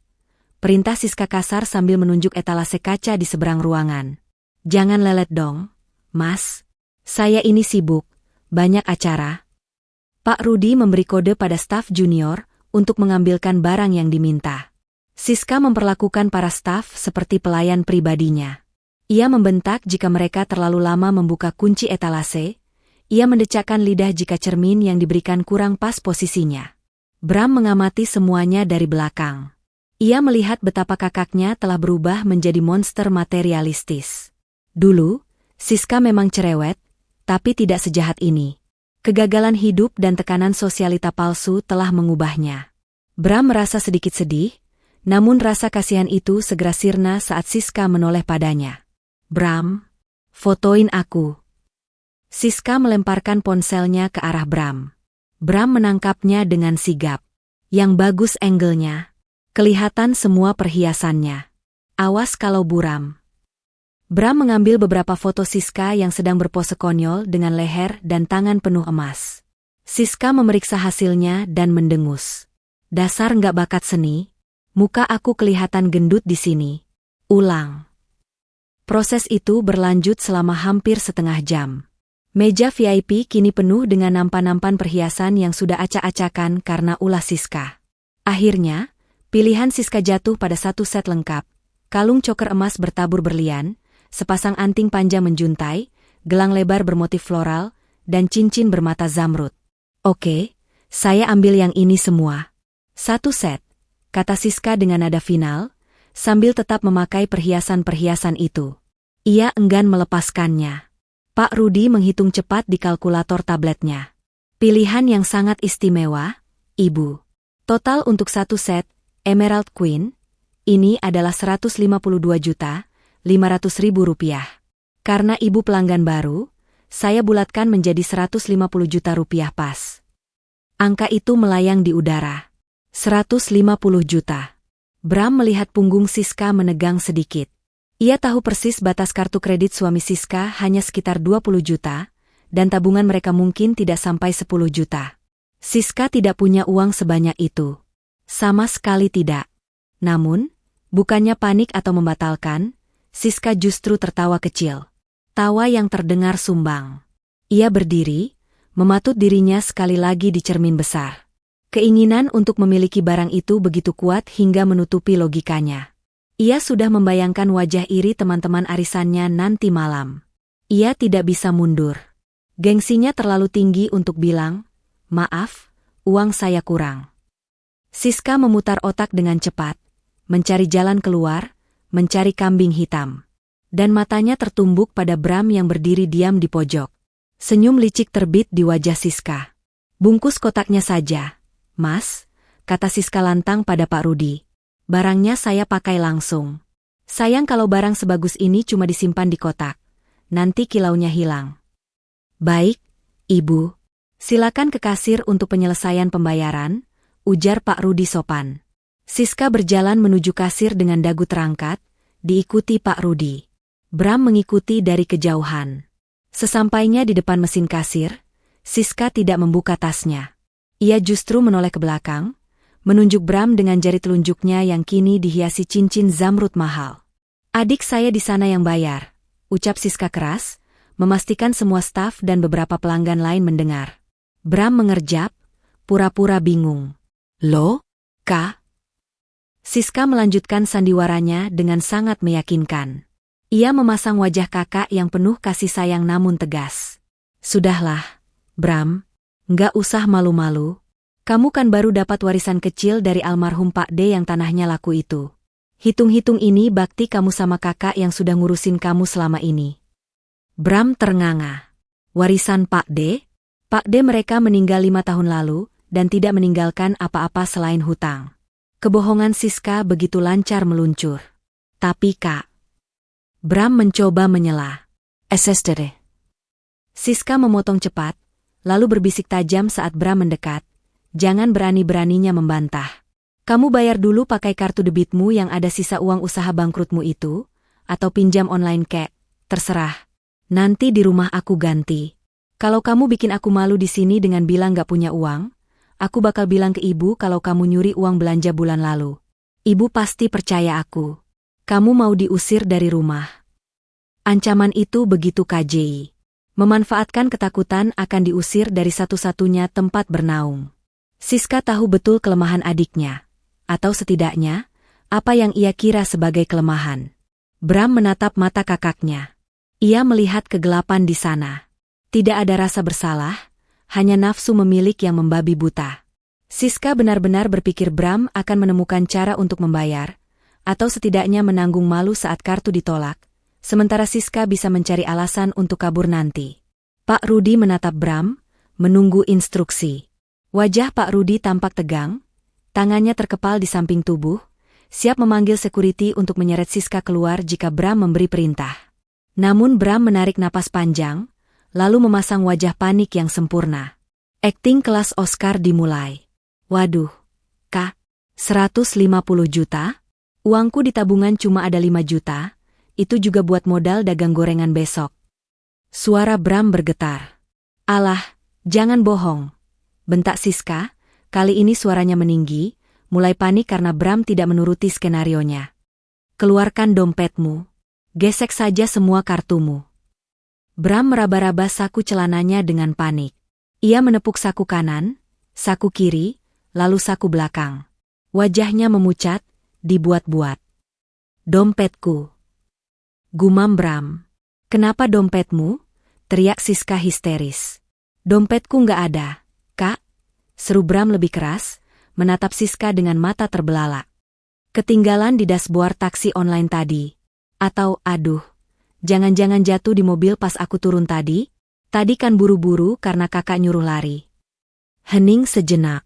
Perintah Siska kasar sambil menunjuk etalase kaca di seberang ruangan. Jangan lelet dong, Mas. Saya ini sibuk, banyak acara. Pak Rudi memberi kode pada staf junior untuk mengambilkan barang yang diminta. Siska memperlakukan para staf seperti pelayan pribadinya. Ia membentak jika mereka terlalu lama membuka kunci etalase. Ia mendecakkan lidah jika cermin yang diberikan kurang pas posisinya. Bram mengamati semuanya dari belakang. Ia melihat betapa kakaknya telah berubah menjadi monster materialistis. Dulu, Siska memang cerewet, tapi tidak sejahat ini. Kegagalan hidup dan tekanan sosialita palsu telah mengubahnya. Bram merasa sedikit sedih, namun rasa kasihan itu segera sirna saat Siska menoleh padanya. "Bram, fotoin aku." Siska melemparkan ponselnya ke arah Bram. Bram menangkapnya dengan sigap. "Yang bagus angle-nya. Kelihatan semua perhiasannya. Awas kalau buram." Bram mengambil beberapa foto Siska yang sedang berpose konyol dengan leher dan tangan penuh emas. Siska memeriksa hasilnya dan mendengus. "Dasar nggak bakat seni, muka aku kelihatan gendut di sini." Ulang. Proses itu berlanjut selama hampir setengah jam. Meja VIP kini penuh dengan nampan-nampan perhiasan yang sudah acak-acakan karena ulah Siska. Akhirnya, pilihan Siska jatuh pada satu set lengkap, kalung choker emas bertabur berlian, sepasang anting panjang menjuntai, gelang lebar bermotif floral, dan cincin bermata zamrud. "Oke, saya ambil yang ini semua." "Satu set," kata Siska dengan nada final, sambil tetap memakai perhiasan-perhiasan itu. Ia enggan melepaskannya. Pak Rudi menghitung cepat di kalkulator tabletnya. "Pilihan yang sangat istimewa, Ibu. Total untuk satu set, Emerald Queen, ini adalah Rp152.500.000. Karena Ibu pelanggan baru, saya bulatkan menjadi Rp150 juta pas." Angka itu melayang di udara. 150 juta. Bram melihat punggung Siska menegang sedikit. Ia tahu persis batas kartu kredit suami Siska hanya sekitar 20 juta, dan tabungan mereka mungkin tidak sampai 10 juta. Siska tidak punya uang sebanyak itu. Sama sekali tidak. Namun, bukannya panik atau membatalkan, Siska justru tertawa kecil. Tawa yang terdengar sumbang. Ia berdiri, mematut dirinya sekali lagi di cermin besar. Keinginan untuk memiliki barang itu begitu kuat hingga menutupi logikanya. Ia sudah membayangkan wajah iri teman-teman arisannya nanti malam. Ia tidak bisa mundur. Gengsinya terlalu tinggi untuk bilang, "Maaf, uang saya kurang." Siska memutar otak dengan cepat, mencari jalan keluar, mencari kambing hitam. Dan matanya tertumbuk pada Bram yang berdiri diam di pojok. Senyum licik terbit di wajah Siska. "Bungkus kotaknya saja, Mas," kata Siska lantang pada Pak Rudi. "Barangnya saya pakai langsung. Sayang kalau barang sebagus ini cuma disimpan di kotak. Nanti kilaunya hilang." "Baik, Ibu. Silakan ke kasir untuk penyelesaian pembayaran," ujar Pak Rudi sopan. Siska berjalan menuju kasir dengan dagu terangkat, diikuti Pak Rudi. Bram mengikuti dari kejauhan. Sesampainya di depan mesin kasir, Siska tidak membuka tasnya. Ia justru menoleh ke belakang, menunjuk Bram dengan jari telunjuknya yang kini dihiasi cincin zamrud mahal. "Adik saya di sana yang bayar," ucap Siska keras, memastikan semua staf dan beberapa pelanggan lain mendengar. Bram mengerjap, pura-pura bingung. "Loh, Kak?" Siska melanjutkan sandiwaranya dengan sangat meyakinkan. Ia memasang wajah kakak yang penuh kasih sayang namun tegas. "Sudahlah, Bram. Nggak usah malu-malu. Kamu kan baru dapat warisan kecil dari almarhum Pak D yang tanahnya laku itu. Hitung-hitung ini bakti kamu sama kakak yang sudah ngurusin kamu selama ini." Bram ternganga. Warisan Pak D? Pak D mereka meninggal 5 tahun lalu dan tidak meninggalkan apa-apa selain hutang. Kebohongan Siska begitu lancar meluncur. "Tapi Kak..." Bram mencoba menyela. "SSTD." Siska memotong cepat, lalu berbisik tajam saat Bram mendekat. "Jangan berani-beraninya membantah. Kamu bayar dulu pakai kartu debitmu yang ada sisa uang usaha bangkrutmu itu, atau pinjam online kek, terserah. Nanti di rumah aku ganti. Kalau kamu bikin aku malu di sini dengan bilang gak punya uang, aku bakal bilang ke ibu kalau kamu nyuri uang belanja bulan lalu. Ibu pasti percaya aku. Kamu mau diusir dari rumah." Ancaman itu begitu KJI. Memanfaatkan ketakutan akan diusir dari satu-satunya tempat bernaung. Siska tahu betul kelemahan adiknya, atau setidaknya, apa yang ia kira sebagai kelemahan. Bram menatap mata kakaknya. Ia melihat kegelapan di sana. Tidak ada rasa bersalah, hanya nafsu memilik yang membabi buta. Siska benar-benar berpikir Bram akan menemukan cara untuk membayar, atau setidaknya menanggung malu saat kartu ditolak, sementara Siska bisa mencari alasan untuk kabur nanti. Pak Rudi menatap Bram, menunggu instruksi. Wajah Pak Rudi tampak tegang, tangannya terkepal di samping tubuh, siap memanggil security untuk menyeret Siska keluar jika Bram memberi perintah. Namun Bram menarik napas panjang, lalu memasang wajah panik yang sempurna. Akting kelas Oscar dimulai. Waduh, Kak, 150 juta? Uangku di tabungan cuma ada 5 juta, itu juga buat modal dagang gorengan besok. Suara Bram bergetar. Alah, jangan bohong. Bentak Siska, kali ini suaranya meninggi, mulai panik karena Bram tidak menuruti skenarionya. Keluarkan dompetmu. Gesek saja semua kartumu. Bram meraba-raba saku celananya dengan panik. Ia menepuk saku kanan, saku kiri, lalu saku belakang. Wajahnya memucat, dibuat-buat. Dompetku. Gumam Bram. Kenapa dompetmu? Teriak Siska histeris. Dompetku nggak ada, Kak. Seru Bram lebih keras, menatap Siska dengan mata terbelalak. Ketinggalan di dashboard taksi online tadi. Atau, aduh, jangan-jangan jatuh di mobil pas aku turun tadi? Tadi kan buru-buru karena kakak nyuruh lari. Hening sejenak.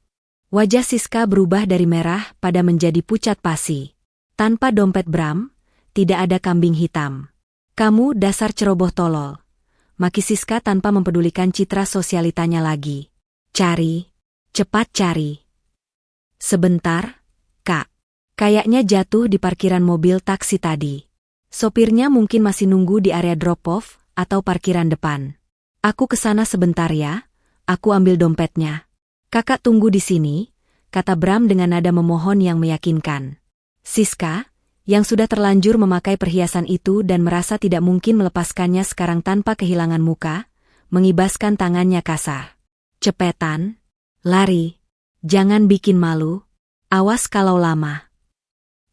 Wajah Siska berubah dari merah pada menjadi pucat pasi. Tanpa dompet Bram, tidak ada kambing hitam. Kamu dasar ceroboh tolol. Maki Siska tanpa mempedulikan citra sosialitanya lagi. Cari. Cepat cari. Sebentar, Kak. Kayaknya jatuh di parkiran mobil taksi tadi. Sopirnya mungkin masih nunggu di area drop-off atau parkiran depan. Aku kesana sebentar ya, aku ambil dompetnya. Kakak tunggu di sini, kata Bram dengan nada memohon yang meyakinkan. Siska, yang sudah terlanjur memakai perhiasan itu dan merasa tidak mungkin melepaskannya sekarang tanpa kehilangan muka, mengibaskan tangannya kasar. Cepetan. Lari. Jangan bikin malu. Awas kalau lama.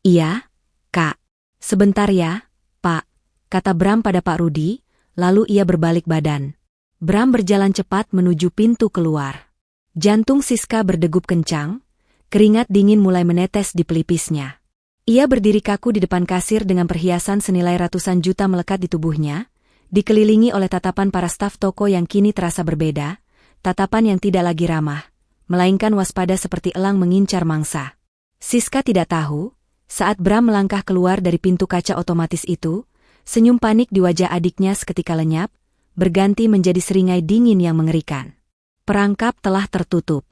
Iya, Kak. Sebentar ya, Pak, kata Bram pada Pak Rudi, lalu ia berbalik badan. Bram berjalan cepat menuju pintu keluar. Jantung Siska berdegup kencang, keringat dingin mulai menetes di pelipisnya. Ia berdiri kaku di depan kasir dengan perhiasan senilai ratusan juta melekat di tubuhnya, dikelilingi oleh tatapan para staf toko yang kini terasa berbeda, tatapan yang tidak lagi ramah, melainkan waspada seperti elang mengincar mangsa. Siska tidak tahu, saat Bram melangkah keluar dari pintu kaca otomatis itu, senyum panik di wajah adiknya seketika lenyap, berganti menjadi seringai dingin yang mengerikan. Perangkap telah tertutup.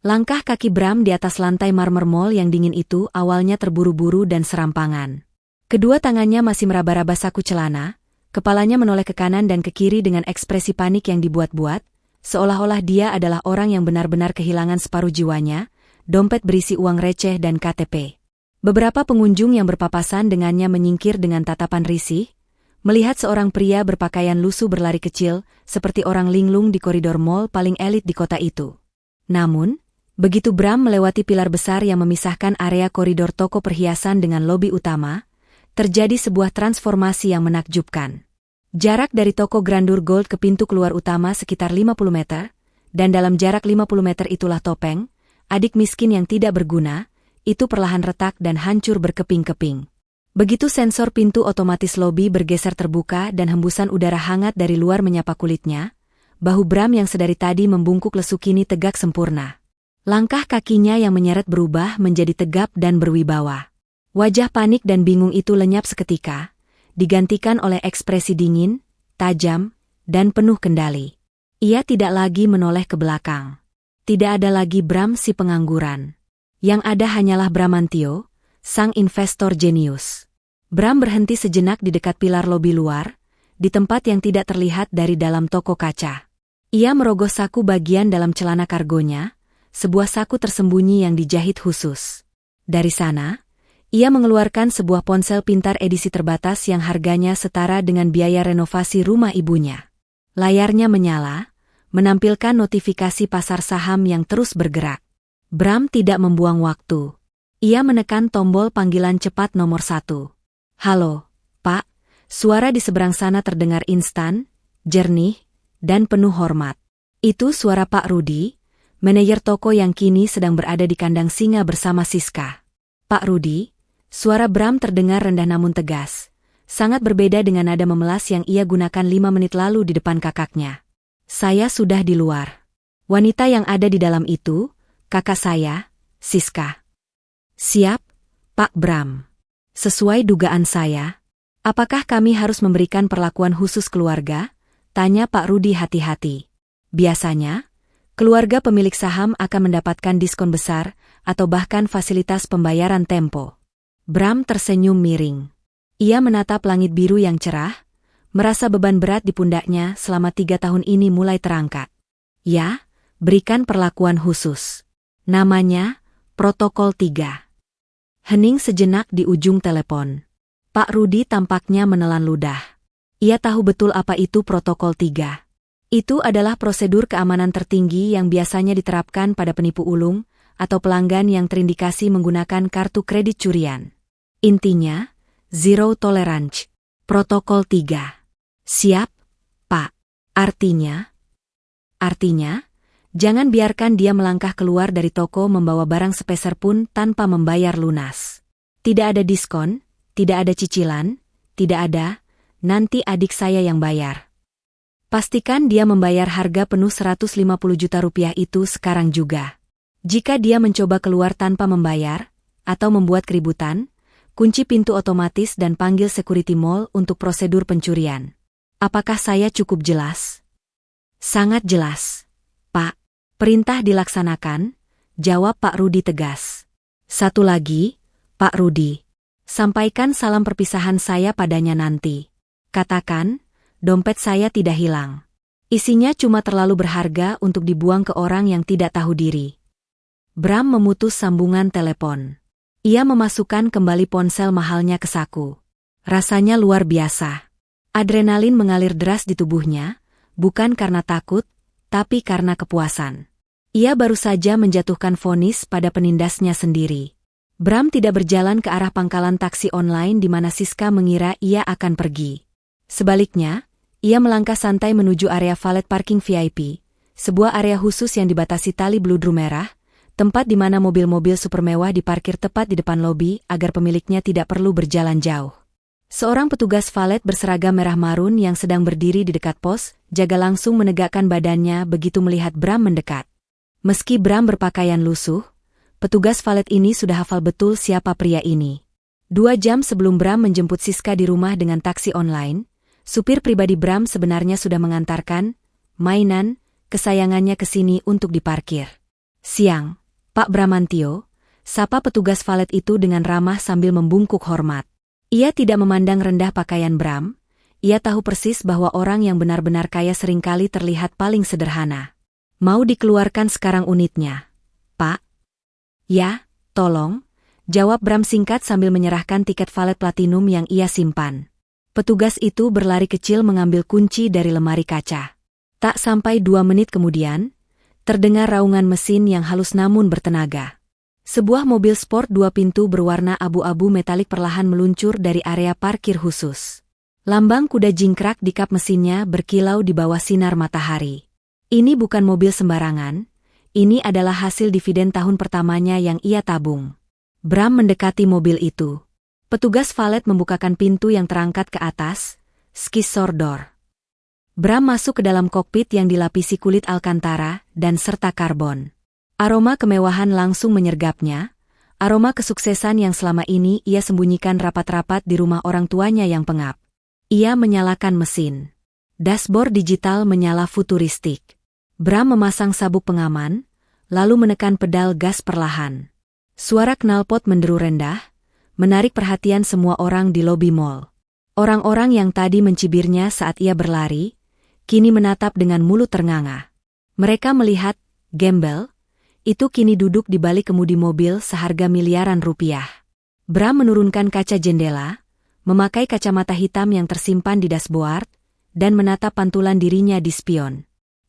Langkah kaki Bram di atas lantai marmer mall yang dingin itu awalnya terburu-buru dan serampangan. Kedua tangannya masih meraba-raba saku celana, kepalanya menoleh ke kanan dan ke kiri dengan ekspresi panik yang dibuat-buat, seolah-olah dia adalah orang yang benar-benar kehilangan separuh jiwanya, dompet berisi uang receh dan KTP. Beberapa pengunjung yang berpapasan dengannya menyingkir dengan tatapan risih, melihat seorang pria berpakaian lusuh berlari kecil, seperti orang linglung di koridor mall paling elit di kota itu. Namun, begitu Bram melewati pilar besar yang memisahkan area koridor toko perhiasan dengan lobi utama, terjadi sebuah transformasi yang menakjubkan. Jarak dari toko Grandeur Gold ke pintu keluar utama sekitar 50 meter, dan dalam jarak 50 meter itulah Topeng, adik miskin yang tidak berguna, itu perlahan retak dan hancur berkeping-keping. Begitu sensor pintu otomatis lobi bergeser terbuka dan hembusan udara hangat dari luar menyapa kulitnya, bahu Bram yang sedari tadi membungkuk lesu kini tegak sempurna. Langkah kakinya yang menyeret berubah menjadi tegap dan berwibawa. Wajah panik dan bingung itu lenyap seketika, digantikan oleh ekspresi dingin, tajam, dan penuh kendali. Ia tidak lagi menoleh ke belakang. Tidak ada lagi Bram si pengangguran. Yang ada hanyalah Bramantio, sang investor jenius. Bram berhenti sejenak di dekat pilar lobi luar, di tempat yang tidak terlihat dari dalam toko kaca. Ia merogoh saku bagian dalam celana kargonya, sebuah saku tersembunyi yang dijahit khusus. Dari sana, ia mengeluarkan sebuah ponsel pintar edisi terbatas yang harganya setara dengan biaya renovasi rumah ibunya. Layarnya menyala, menampilkan notifikasi pasar saham yang terus bergerak. Bram tidak membuang waktu. Ia menekan tombol panggilan cepat nomor 1. Halo, Pak. Suara di seberang sana terdengar instan, jernih, dan penuh hormat. Itu suara Pak Rudi, manajer toko yang kini sedang berada di kandang singa bersama Siska. Pak Rudi, suara Bram terdengar rendah namun tegas. Sangat berbeda dengan nada memelas yang ia gunakan 5 menit lalu di depan kakaknya. Saya sudah di luar. Wanita yang ada di dalam itu, kakak saya, Siska. Siap, Pak Bram. Sesuai dugaan saya. Apakah kami harus memberikan perlakuan khusus keluarga? Tanya Pak Rudi hati-hati. Biasanya, keluarga pemilik saham akan mendapatkan diskon besar atau bahkan fasilitas pembayaran tempo. Bram tersenyum miring. Ia menatap langit biru yang cerah, merasa beban berat di pundaknya selama 3 tahun ini mulai terangkat. Ya, berikan perlakuan khusus. Namanya, Protokol 3. Hening sejenak di ujung telepon. Pak Rudi tampaknya menelan ludah. Ia tahu betul apa itu Protokol 3. Itu adalah prosedur keamanan tertinggi yang biasanya diterapkan pada penipu ulung atau pelanggan yang terindikasi menggunakan kartu kredit curian. Intinya, Zero Tolerance. Protokol 3. Siap, Pak. Artinya, jangan biarkan dia melangkah keluar dari toko membawa barang sepeser pun tanpa membayar lunas. Tidak ada diskon, tidak ada cicilan, tidak ada, nanti adik saya yang bayar. Pastikan dia membayar harga penuh 150 juta rupiah itu sekarang juga. Jika dia mencoba keluar tanpa membayar, atau membuat keributan, kunci pintu otomatis dan panggil security mall untuk prosedur pencurian. Apakah saya cukup jelas? Sangat jelas, Pak. Perintah dilaksanakan, jawab Pak Rudi tegas. Satu lagi, Pak Rudi. Sampaikan salam perpisahan saya padanya nanti. Katakan, dompet saya tidak hilang. Isinya cuma terlalu berharga untuk dibuang ke orang yang tidak tahu diri. Bram memutus sambungan telepon. Ia memasukkan kembali ponsel mahalnya ke saku. Rasanya luar biasa. Adrenalin mengalir deras di tubuhnya, bukan karena takut, tapi karena kepuasan. Ia baru saja menjatuhkan vonis pada penindasnya sendiri. Bram tidak berjalan ke arah pangkalan taksi online di mana Siska mengira ia akan pergi. Sebaliknya, ia melangkah santai menuju area valet parking VIP, sebuah area khusus yang dibatasi tali bludru merah, tempat di mana mobil-mobil super mewah diparkir tepat di depan lobi agar pemiliknya tidak perlu berjalan jauh. Seorang petugas valet berseragam merah marun yang sedang berdiri di dekat pos, jaga langsung menegakkan badannya begitu melihat Bram mendekat. Meski Bram berpakaian lusuh, petugas valet ini sudah hafal betul siapa pria ini. 2 jam sebelum Bram menjemput Siska di rumah dengan taksi online, supir pribadi Bram sebenarnya sudah mengantarkan mainan kesayangannya ke sini untuk diparkir. Siang, Pak Bramantio, sapa petugas valet itu dengan ramah sambil membungkuk hormat. Ia tidak memandang rendah pakaian Bram, ia tahu persis bahwa orang yang benar-benar kaya seringkali terlihat paling sederhana. Mau dikeluarkan sekarang unitnya, Pak? Ya, tolong, jawab Bram singkat sambil menyerahkan tiket valet platinum yang ia simpan. Petugas itu berlari kecil mengambil kunci dari lemari kaca. Tak sampai 2 menit kemudian, terdengar raungan mesin yang halus namun bertenaga. Sebuah mobil sport 2 pintu berwarna abu-abu metalik perlahan meluncur dari area parkir khusus. Lambang kuda jingkrak di kap mesinnya berkilau di bawah sinar matahari. Ini bukan mobil sembarangan, ini adalah hasil dividen tahun pertamanya yang ia tabung. Bram mendekati mobil itu. Petugas valet membukakan pintu yang terangkat ke atas, skisor door. Bram masuk ke dalam kokpit yang dilapisi kulit alkantara dan serta karbon. Aroma kemewahan langsung menyergapnya, aroma kesuksesan yang selama ini ia sembunyikan rapat-rapat di rumah orang tuanya yang pengap. Ia menyalakan mesin. Dashboard digital menyala futuristik. Bram memasang sabuk pengaman, lalu menekan pedal gas perlahan. Suara knalpot menderu rendah, menarik perhatian semua orang di lobi mall. Orang-orang yang tadi mencibirnya saat ia berlari, kini menatap dengan mulut ternganga. Mereka melihat, gembel, itu kini duduk di balik kemudi mobil seharga miliaran rupiah. Bram menurunkan kaca jendela, memakai kacamata hitam yang tersimpan di dashboard, dan menatap pantulan dirinya di spion.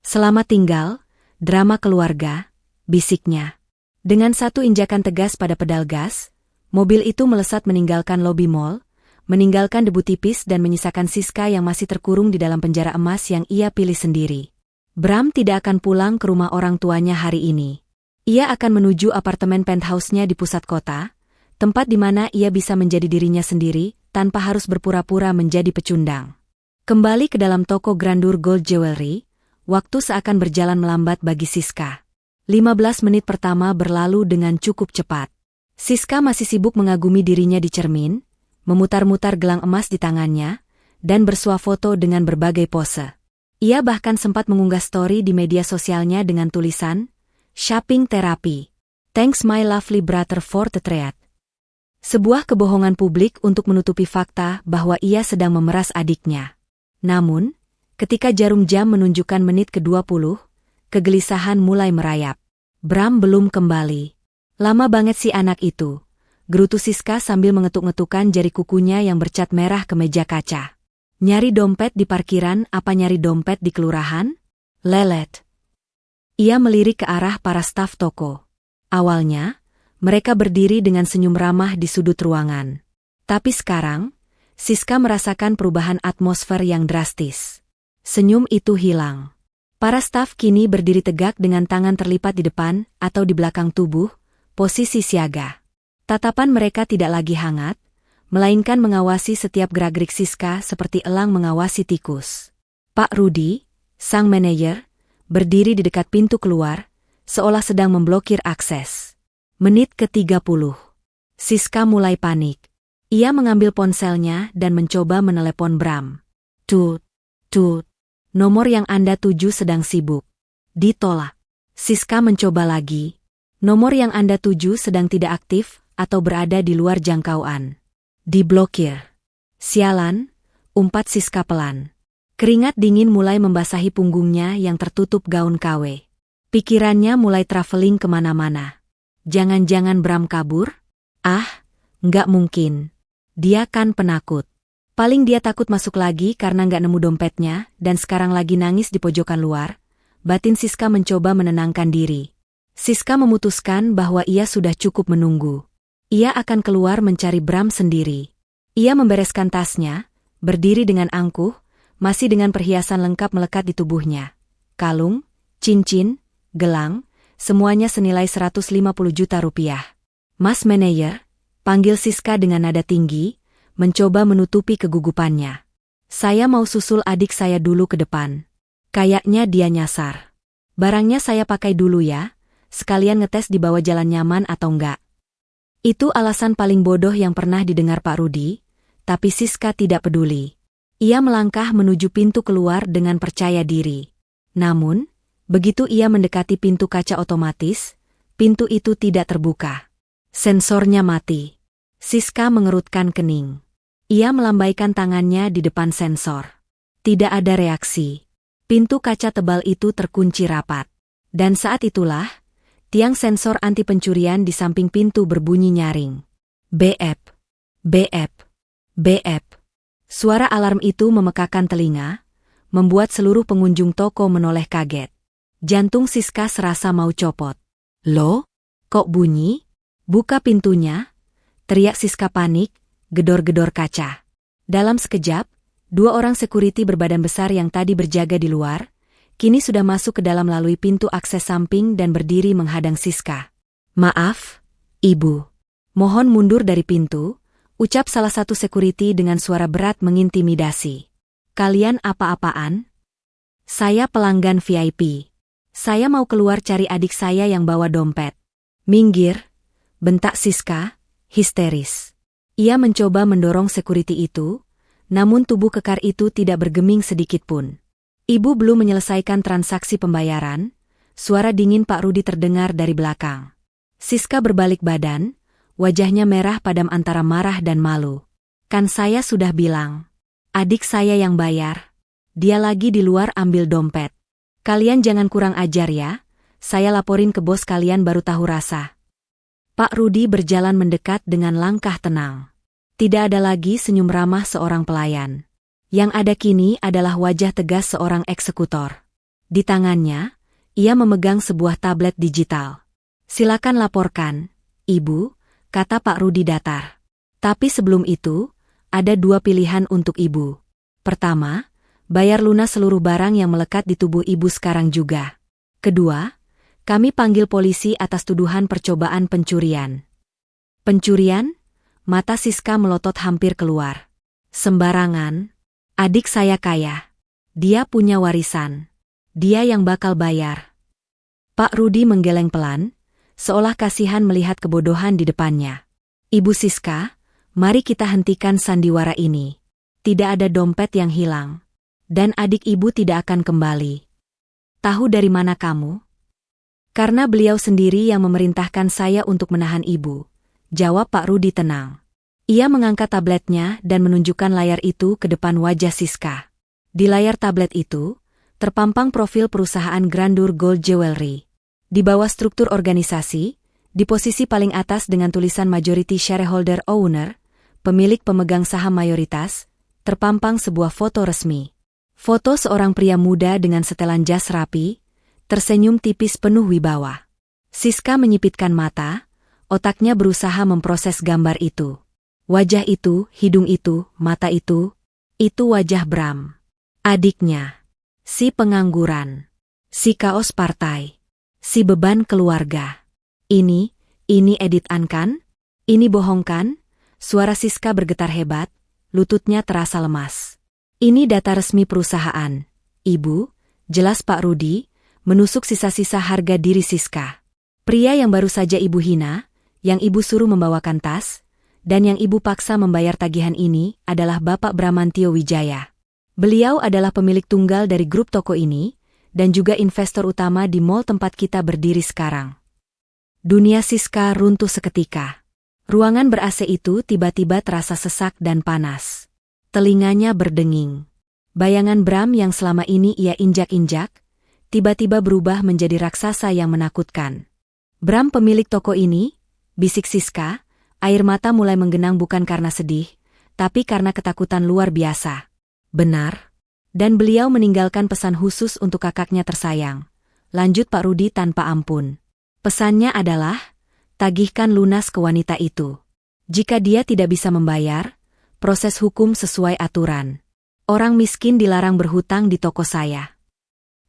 Selamat tinggal, drama keluarga, bisiknya. Dengan satu injakan tegas pada pedal gas, mobil itu melesat meninggalkan lobi mall, meninggalkan debu tipis dan menyisakan Siska yang masih terkurung di dalam penjara emas yang ia pilih sendiri. Bram tidak akan pulang ke rumah orang tuanya hari ini. Ia akan menuju apartemen penthouse-nya di pusat kota, tempat di mana ia bisa menjadi dirinya sendiri, tanpa harus berpura-pura menjadi pecundang. Kembali ke dalam toko Grandeur Gold Jewelry, waktu seakan berjalan melambat bagi Siska. 15 menit pertama berlalu dengan cukup cepat. Siska masih sibuk mengagumi dirinya di cermin, memutar-mutar gelang emas di tangannya, dan bersuah foto dengan berbagai pose. Ia bahkan sempat mengunggah story di media sosialnya dengan tulisan, "Shopping therapy. Thanks my lovely brother for the treat." Sebuah kebohongan publik untuk menutupi fakta bahwa ia sedang memeras adiknya. Namun, ketika jarum jam menunjukkan menit ke-20, kegelisahan mulai merayap. Bram belum kembali. Lama banget si anak itu, gerutu Siska sambil mengetuk-ngetukkan jari kukunya yang bercat merah ke meja kaca. Nyari dompet di parkiran apa nyari dompet di kelurahan? Lelet. Ia melirik ke arah para staf toko. Awalnya, mereka berdiri dengan senyum ramah di sudut ruangan. Tapi sekarang, Siska merasakan perubahan atmosfer yang drastis. Senyum itu hilang. Para staf kini berdiri tegak dengan tangan terlipat di depan atau di belakang tubuh, posisi siaga. Tatapan mereka tidak lagi hangat, melainkan mengawasi setiap gerak-gerik Siska seperti elang mengawasi tikus. Pak Rudi, sang manajer, berdiri di dekat pintu keluar, seolah sedang memblokir akses. Menit ke-30. Siska mulai panik. Ia mengambil ponselnya dan mencoba menelepon Bram. Tut, tut. Nomor yang Anda tuju sedang sibuk. Ditolak. Siska mencoba lagi. Nomor yang Anda tuju sedang tidak aktif atau berada di luar jangkauan. Diblokir. Sialan, umpat Siska pelan. Keringat dingin mulai membasahi punggungnya yang tertutup gaun KW. Pikirannya mulai traveling kemana-mana. Jangan-jangan Bram kabur? Ah, nggak mungkin. Dia kan penakut. Paling dia takut masuk lagi karena nggak nemu dompetnya dan sekarang lagi nangis di pojokan luar. Batin Siska mencoba menenangkan diri. Siska memutuskan bahwa ia sudah cukup menunggu. Ia akan keluar mencari Bram sendiri. Ia membereskan tasnya, berdiri dengan angkuh, masih dengan perhiasan lengkap melekat di tubuhnya. Kalung, cincin, gelang, semuanya senilai 150 juta rupiah. Mas Manajer, panggil Siska dengan nada tinggi, mencoba menutupi kegugupannya. Saya mau susul adik saya dulu ke depan. Kayaknya dia nyasar. Barangnya saya pakai dulu ya, sekalian ngetes di bawah jalan nyaman atau enggak. Itu alasan paling bodoh yang pernah didengar Pak Rudi, tapi Siska tidak peduli. Ia melangkah menuju pintu keluar dengan percaya diri. Namun, begitu ia mendekati pintu kaca otomatis, pintu itu tidak terbuka. Sensornya mati. Siska mengerutkan kening. Ia melambaikan tangannya di depan sensor. Tidak ada reaksi. Pintu kaca tebal itu terkunci rapat. Dan saat itulah, tiang sensor anti pencurian di samping pintu berbunyi nyaring. Beep, beep, beep. Suara alarm itu memekakan telinga, membuat seluruh pengunjung toko menoleh kaget. Jantung Siska serasa mau copot. Loh, kok bunyi? Buka pintunya, teriak Siska panik, gedor-gedor kaca. Dalam sekejap, 2 orang security berbadan besar yang tadi berjaga di luar, kini sudah masuk ke dalam melalui pintu akses samping dan berdiri menghadang Siska. Maaf, Ibu. Mohon mundur dari pintu, ucap salah satu security dengan suara berat mengintimidasi. Kalian apa-apaan? Saya pelanggan VIP. Saya mau keluar cari adik saya yang bawa dompet. Minggir, bentak Siska, histeris. Ia mencoba mendorong security itu, namun tubuh kekar itu tidak bergeming sedikitpun. Ibu belum menyelesaikan transaksi pembayaran, suara dingin Pak Rudi terdengar dari belakang. Siska berbalik badan, wajahnya merah padam antara marah dan malu. Kan saya sudah bilang, adik saya yang bayar. Dia lagi di luar ambil dompet. Kalian jangan kurang ajar ya, saya laporin ke bos kalian baru tahu rasa. Pak Rudi berjalan mendekat dengan langkah tenang. Tidak ada lagi senyum ramah seorang pelayan. Yang ada kini adalah wajah tegas seorang eksekutor. Di tangannya, ia memegang sebuah tablet digital. Silakan laporkan, Ibu, kata Pak Rudi datar. Tapi sebelum itu, ada dua pilihan untuk ibu. Pertama, bayar lunas seluruh barang yang melekat di tubuh ibu sekarang juga. Kedua, kami panggil polisi atas tuduhan percobaan pencurian. Pencurian? Mata Siska melotot hampir keluar. Sembarangan. Adik saya kaya. Dia punya warisan. Dia yang bakal bayar. Pak Rudi menggeleng pelan, seolah kasihan melihat kebodohan di depannya. Ibu Siska, mari kita hentikan sandiwara ini. Tidak ada dompet yang hilang. Dan adik ibu tidak akan kembali. Tahu dari mana kamu? Karena beliau sendiri yang memerintahkan saya untuk menahan ibu, jawab Pak Rudi tenang. Ia mengangkat tabletnya dan menunjukkan layar itu ke depan wajah Siska. Di layar tablet itu, terpampang profil perusahaan Grandeur Gold Jewelry. Di bawah struktur organisasi, di posisi paling atas dengan tulisan Majority Shareholder Owner, pemilik pemegang saham mayoritas, terpampang sebuah foto resmi. Foto seorang pria muda dengan setelan jas rapi, tersenyum tipis penuh wibawa. Siska menyipitkan mata, otaknya berusaha memproses gambar itu. Wajah itu, hidung itu, mata itu wajah Bram. Adiknya. Si pengangguran. Si kaos partai. Si beban keluarga. Ini editan kan? Ini bohong kan? Suara Siska bergetar hebat, lututnya terasa lemas. Ini data resmi perusahaan. Ibu, jelas Pak Rudi, menusuk sisa-sisa harga diri Siska. Pria yang baru saja ibu hina, yang ibu suruh membawakan tas, dan yang ibu paksa membayar tagihan ini adalah Bapak Bramantio Wijaya. Beliau adalah pemilik tunggal dari grup toko ini, dan juga investor utama di mall tempat kita berdiri sekarang. Dunia Siska runtuh seketika. Ruangan ber-AC itu tiba-tiba terasa sesak dan panas. Telinganya berdenging. Bayangan Bram yang selama ini ia injak-injak, tiba-tiba berubah menjadi raksasa yang menakutkan. Bram pemilik toko ini, bisik Siska, air mata mulai menggenang bukan karena sedih, tapi karena ketakutan luar biasa. Benar. Dan beliau meninggalkan pesan khusus untuk kakaknya tersayang. Lanjut Pak Rudi tanpa ampun. Pesannya adalah, tagihkan lunas ke wanita itu. Jika dia tidak bisa membayar, proses hukum sesuai aturan. Orang miskin dilarang berhutang di toko saya.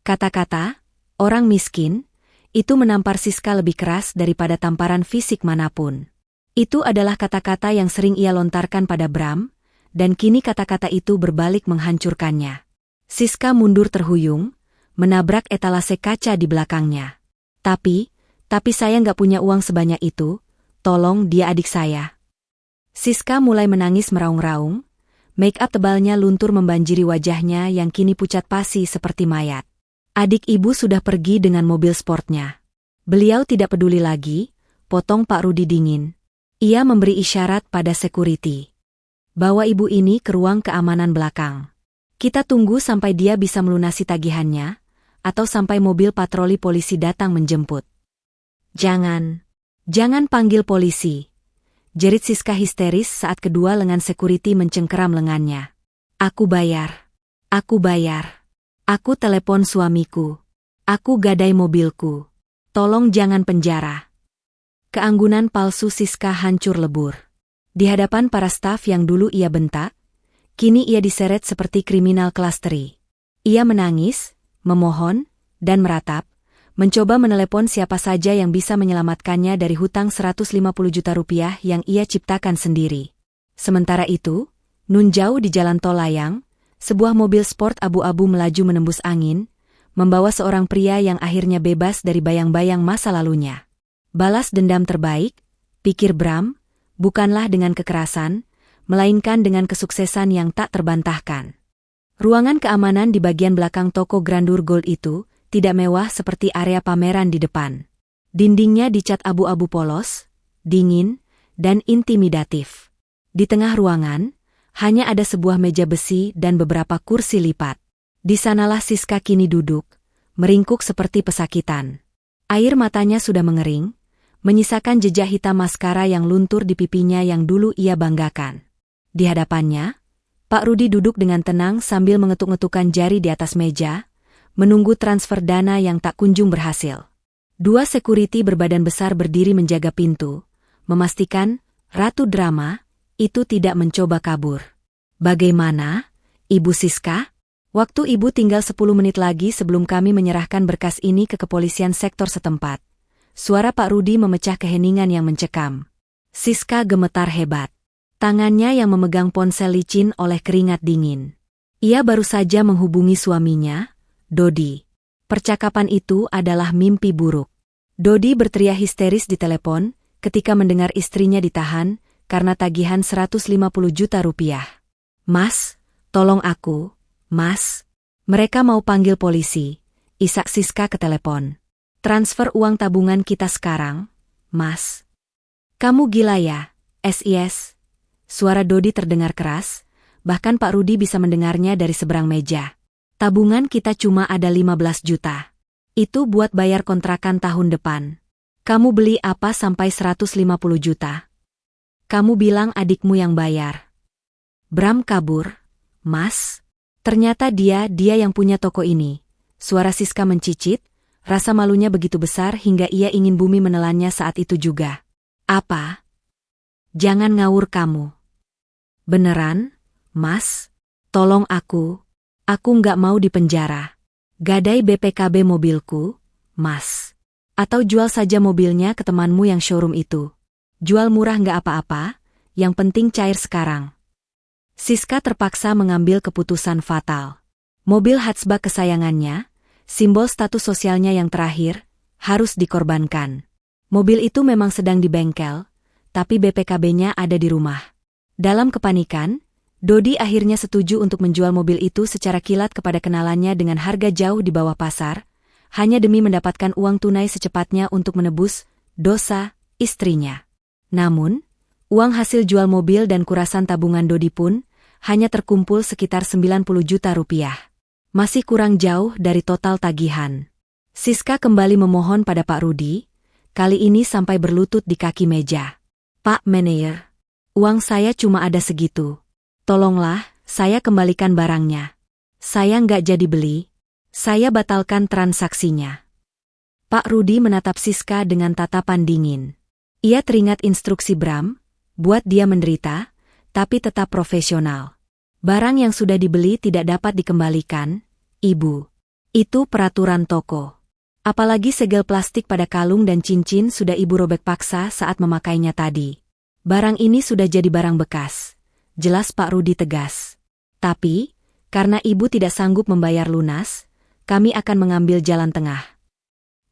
Kata-kata, orang miskin, itu menampar Siska lebih keras daripada tamparan fisik manapun. Itu adalah kata-kata yang sering ia lontarkan pada Bram, dan kini kata-kata itu berbalik menghancurkannya. Siska mundur terhuyung, menabrak etalase kaca di belakangnya. Tapi saya nggak punya uang sebanyak itu, tolong dia adik saya. Siska mulai menangis meraung-raung, make-up tebalnya luntur membanjiri wajahnya yang kini pucat pasi seperti mayat. Adik ibu sudah pergi dengan mobil sportnya. Beliau tidak peduli lagi, potong Pak Rudi dingin. Ia memberi isyarat pada security. Bawa ibu ini ke ruang keamanan belakang. Kita tunggu sampai dia bisa melunasi tagihannya, atau sampai mobil patroli polisi datang menjemput. Jangan panggil polisi. Jerit Siska histeris saat kedua lengan security mencengkeram lengannya. Aku bayar. Aku telepon suamiku. Aku gadai mobilku. Tolong jangan penjara. Keanggunan palsu Siska hancur lebur. Di hadapan para staf yang dulu ia bentak, kini ia diseret seperti kriminal kelas teri. Ia menangis, memohon, dan meratap, mencoba menelepon siapa saja yang bisa menyelamatkannya dari hutang 150 juta rupiah yang ia ciptakan sendiri. Sementara itu, nun jauh di jalan tol layang, sebuah mobil sport abu-abu melaju menembus angin, membawa seorang pria yang akhirnya bebas dari bayang-bayang masa lalunya. Balas dendam terbaik, pikir Bram, bukanlah dengan kekerasan, melainkan dengan kesuksesan yang tak terbantahkan. Ruangan keamanan di bagian belakang toko Grandeur Gold itu tidak mewah seperti area pameran di depan. Dindingnya dicat abu-abu polos, dingin, dan intimidatif. Di tengah ruangan, hanya ada sebuah meja besi dan beberapa kursi lipat. Di sanalah Siska kini duduk, meringkuk seperti pesakitan. Air matanya sudah mengering, menyisakan jejak hitam maskara yang luntur di pipinya yang dulu ia banggakan. Di hadapannya, Pak Rudi duduk dengan tenang sambil mengetuk-ngetukkan jari di atas meja, menunggu transfer dana yang tak kunjung berhasil. Dua security berbadan besar berdiri menjaga pintu, memastikan Ratu Drama itu tidak mencoba kabur. Bagaimana, Ibu Siska? Waktu Ibu tinggal 10 menit lagi sebelum kami menyerahkan berkas ini ke kepolisian sektor setempat. Suara Pak Rudi memecah keheningan yang mencekam. Siska gemetar hebat. Tangannya yang memegang ponsel licin oleh keringat dingin. Ia baru saja menghubungi suaminya, Dodi. Percakapan itu adalah mimpi buruk. Dodi berteriak histeris di telepon ketika mendengar istrinya ditahan karena tagihan 150 juta rupiah. Mas, tolong aku, Mas. Mereka mau panggil polisi. Isak Siska ke telepon. Transfer uang tabungan kita sekarang, Mas. Kamu gila ya, SIS? Suara Dodi terdengar keras, bahkan Pak Rudi bisa mendengarnya dari seberang meja. Tabungan kita cuma ada 15 juta. Itu buat bayar kontrakan tahun depan. Kamu beli apa sampai 150 juta? Kamu bilang adikmu yang bayar. Bram kabur, Mas. Ternyata dia yang punya toko ini. Suara Siska mencicit, rasa malunya begitu besar hingga ia ingin bumi menelannya saat itu juga. Apa? Jangan ngawur kamu. Beneran, Mas? Tolong aku nggak mau dipenjara. Gadai BPKB mobilku, Mas. Atau jual saja mobilnya ke temanmu yang showroom itu. Jual murah nggak apa-apa, yang penting cair sekarang. Siska terpaksa mengambil keputusan fatal. Mobil hatchback kesayangannya, simbol status sosialnya yang terakhir, harus dikorbankan. Mobil itu memang sedang di bengkel, tapi BPKB-nya ada di rumah. Dalam kepanikan, Dodi akhirnya setuju untuk menjual mobil itu secara kilat kepada kenalannya dengan harga jauh di bawah pasar, hanya demi mendapatkan uang tunai secepatnya untuk menebus dosa istrinya. Namun, uang hasil jual mobil dan kurasan tabungan Dodi pun hanya terkumpul sekitar 90 juta rupiah. Masih kurang jauh dari total tagihan. Siska kembali memohon pada Pak Rudi, kali ini sampai berlutut di kaki meja. Pak Manager, uang saya cuma ada segitu. Tolonglah, saya kembalikan barangnya. Saya nggak jadi beli. Saya batalkan transaksinya. Pak Rudi menatap Siska dengan tatapan dingin. Ia teringat instruksi Bram, buat dia menderita, tapi tetap profesional. Barang yang sudah dibeli tidak dapat dikembalikan, Ibu. Itu peraturan toko. Apalagi segel plastik pada kalung dan cincin sudah Ibu robek paksa saat memakainya tadi. Barang ini sudah jadi barang bekas. Jelas Pak Rudi tegas. Tapi, karena Ibu tidak sanggup membayar lunas, kami akan mengambil jalan tengah.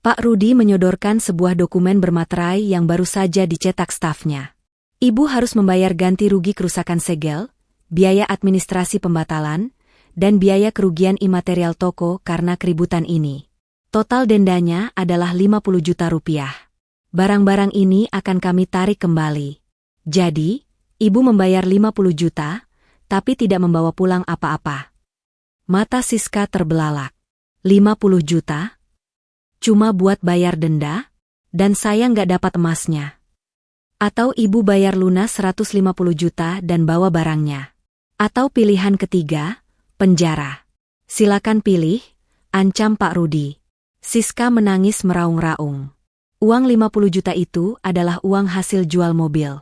Pak Rudi menyodorkan sebuah dokumen bermaterai yang baru saja dicetak stafnya. Ibu harus membayar ganti rugi kerusakan segel, biaya administrasi pembatalan, dan biaya kerugian imaterial toko karena keributan ini. Total dendanya adalah 50 juta rupiah. Barang-barang ini akan kami tarik kembali. Jadi, Ibu membayar 50 juta, tapi tidak membawa pulang apa-apa. Mata Siska terbelalak. 50 juta? Cuma buat bayar denda? Dan saya nggak dapat emasnya. Atau Ibu bayar lunas 150 juta dan bawa barangnya. Atau pilihan ketiga, penjara. Silakan pilih, ancam Pak Rudi. Siska menangis meraung-raung. Uang 50 juta itu adalah uang hasil jual mobil.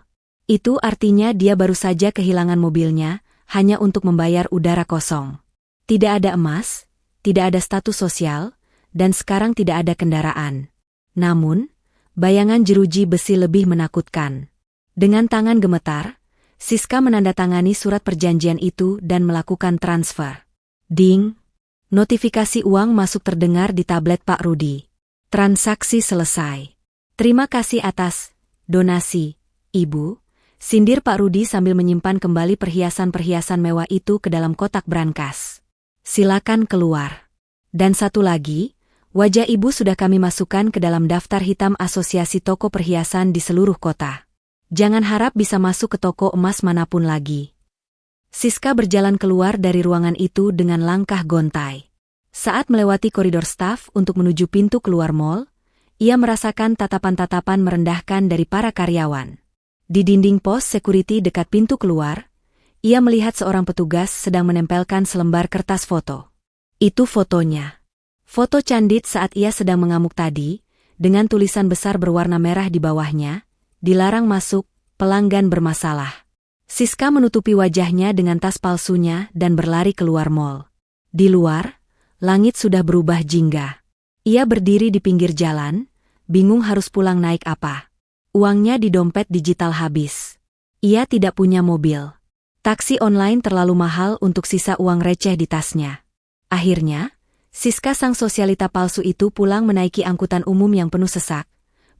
Itu artinya dia baru saja kehilangan mobilnya, hanya untuk membayar udara kosong. Tidak ada emas, tidak ada status sosial, dan sekarang tidak ada kendaraan. Namun, bayangan jeruji besi lebih menakutkan. Dengan tangan gemetar, Siska menandatangani surat perjanjian itu dan melakukan transfer. Ding! Notifikasi uang masuk terdengar di tablet Pak Rudi. Transaksi selesai. Terima kasih atas donasi, Ibu. Sindir Pak Rudi sambil menyimpan kembali perhiasan-perhiasan mewah itu ke dalam kotak brankas. Silakan keluar. Dan satu lagi, wajah Ibu sudah kami masukkan ke dalam daftar hitam Asosiasi Toko Perhiasan di seluruh kota. Jangan harap bisa masuk ke toko emas manapun lagi. Siska berjalan keluar dari ruangan itu dengan langkah gontai. Saat melewati koridor staf untuk menuju pintu keluar mall, ia merasakan tatapan-tatapan merendahkan dari para karyawan. Di dinding pos security dekat pintu keluar, ia melihat seorang petugas sedang menempelkan selembar kertas foto. Itu fotonya. Foto Candid saat ia sedang mengamuk tadi, dengan tulisan besar berwarna merah di bawahnya, dilarang masuk, pelanggan bermasalah. Siska menutupi wajahnya dengan tas palsunya dan berlari keluar mall. Di luar, langit sudah berubah jingga. Ia berdiri di pinggir jalan, bingung harus pulang naik apa. Uangnya di dompet digital habis. Ia tidak punya mobil. Taksi online terlalu mahal untuk sisa uang receh di tasnya. Akhirnya, Siska sang sosialita palsu itu pulang menaiki angkutan umum yang penuh sesak,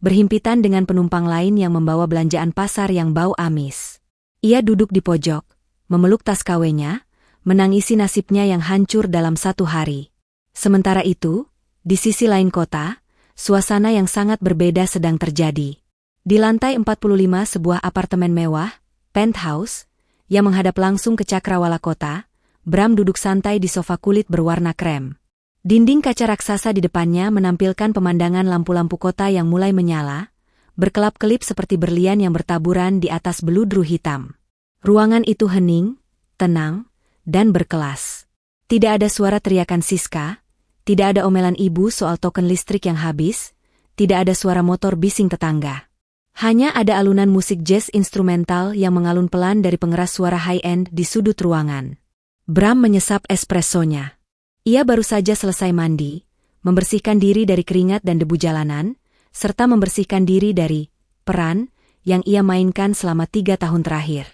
berhimpitan dengan penumpang lain yang membawa belanjaan pasar yang bau amis. Ia duduk di pojok, memeluk tas KW-nya, menangisi nasibnya yang hancur dalam satu hari. Sementara itu, di sisi lain kota, suasana yang sangat berbeda sedang terjadi. Di lantai 45 sebuah apartemen mewah, penthouse, yang menghadap langsung ke cakrawala kota, Bram duduk santai di sofa kulit berwarna krem. Dinding kaca raksasa di depannya menampilkan pemandangan lampu-lampu kota yang mulai menyala, berkelap-kelip seperti berlian yang bertaburan di atas beludru hitam. Ruangan itu hening, tenang, dan berkelas. Tidak ada suara teriakan Siska, tidak ada omelan ibu soal token listrik yang habis, tidak ada suara motor bising tetangga. Hanya ada alunan musik jazz instrumental yang mengalun pelan dari pengeras suara high-end di sudut ruangan. Bram menyesap espressonya. Ia baru saja selesai mandi, membersihkan diri dari keringat dan debu jalanan, serta membersihkan diri dari peran yang ia mainkan selama 3 tahun terakhir.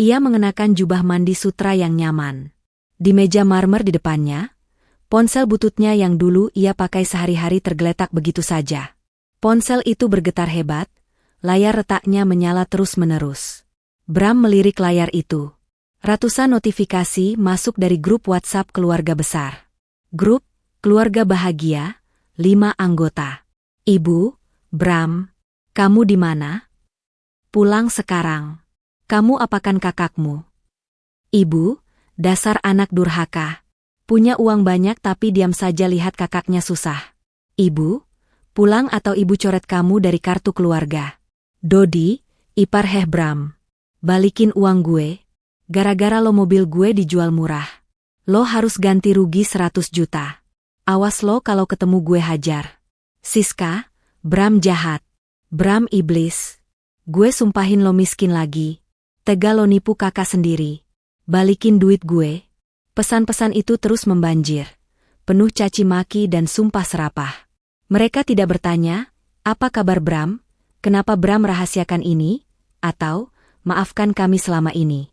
Ia mengenakan jubah mandi sutra yang nyaman. Di meja marmer di depannya, ponsel bututnya yang dulu ia pakai sehari-hari tergeletak begitu saja. Ponsel itu bergetar hebat, layar retaknya menyala terus-menerus. Bram melirik layar itu. Ratusan notifikasi masuk dari grup WhatsApp keluarga besar. Grup, keluarga bahagia, 5 anggota. Ibu, Bram, kamu di mana? Pulang sekarang. Kamu apakan kakakmu? Ibu, dasar anak durhaka. Punya uang banyak tapi diam saja lihat kakaknya susah. Ibu, pulang atau ibu coret kamu dari kartu keluarga. Dodi, ipar Heh Bram. Balikin uang gue. Gara-gara lo mobil gue dijual murah. Lo harus ganti rugi 100 juta. Awas lo kalau ketemu gue hajar. Siska, Bram jahat. Bram iblis. Gue sumpahin lo miskin lagi. Tega lo nipu kakak sendiri. Balikin duit gue. Pesan-pesan itu terus membanjir. Penuh caci maki dan sumpah serapah. Mereka tidak bertanya, apa kabar Bram? Kenapa Bram rahasiakan ini? Atau, maafkan kami selama ini.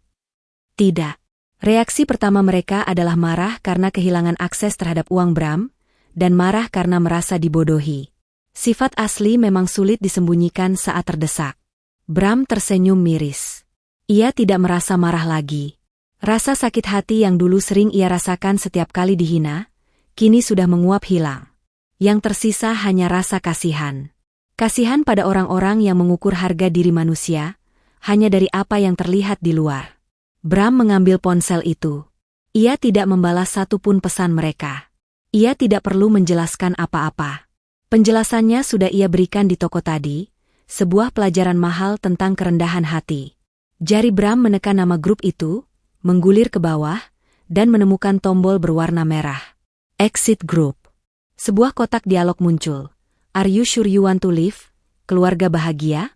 Tidak. Reaksi pertama mereka adalah marah karena kehilangan akses terhadap uang Bram, dan marah karena merasa dibodohi. Sifat asli memang sulit disembunyikan saat terdesak. Bram tersenyum miris. Ia tidak merasa marah lagi. Rasa sakit hati yang dulu sering ia rasakan setiap kali dihina, kini sudah menguap hilang. Yang tersisa hanya rasa kasihan. Kasihan pada orang-orang yang mengukur harga diri manusia, hanya dari apa yang terlihat di luar. Bram mengambil ponsel itu. Ia tidak membalas satupun pesan mereka. Ia tidak perlu menjelaskan apa-apa. Penjelasannya sudah ia berikan di toko tadi, sebuah pelajaran mahal tentang kerendahan hati. Jari Bram menekan nama grup itu, menggulir ke bawah, dan menemukan tombol berwarna merah. Exit Group. Sebuah kotak dialog muncul. Are you sure you want to leave? Keluarga bahagia?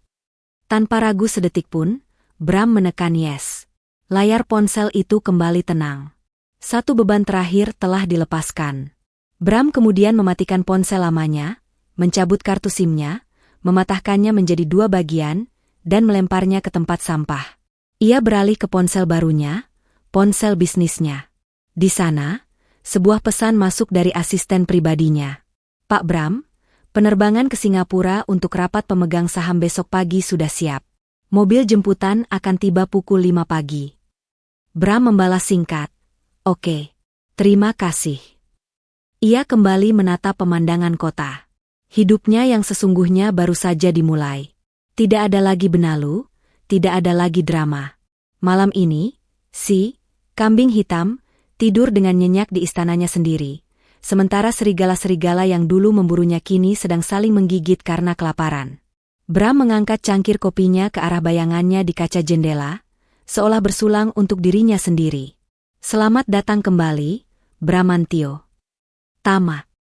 Tanpa ragu sedetik pun, Bram menekan yes. Layar ponsel itu kembali tenang. Satu beban terakhir telah dilepaskan. Bram kemudian mematikan ponsel lamanya, mencabut kartu SIM-nya, mematahkannya menjadi 2 bagian, dan melemparnya ke tempat sampah. Ia beralih ke ponsel barunya, ponsel bisnisnya. Di sana, sebuah pesan masuk dari asisten pribadinya. Pak Bram, penerbangan ke Singapura untuk rapat pemegang saham besok pagi sudah siap. Mobil jemputan akan tiba pukul 5 pagi. Bram membalas singkat. Oke, terima kasih. Ia kembali menatap pemandangan kota. Hidupnya yang sesungguhnya baru saja dimulai. Tidak ada lagi benalu, tidak ada lagi drama. Malam ini, si kambing hitam tidur dengan nyenyak di istananya sendiri, sementara serigala-serigala yang dulu memburunya kini sedang saling menggigit karena kelaparan. Bram mengangkat cangkir kopinya ke arah bayangannya di kaca jendela, seolah bersulang untuk dirinya sendiri. Selamat datang kembali, Bramantio. Tamat.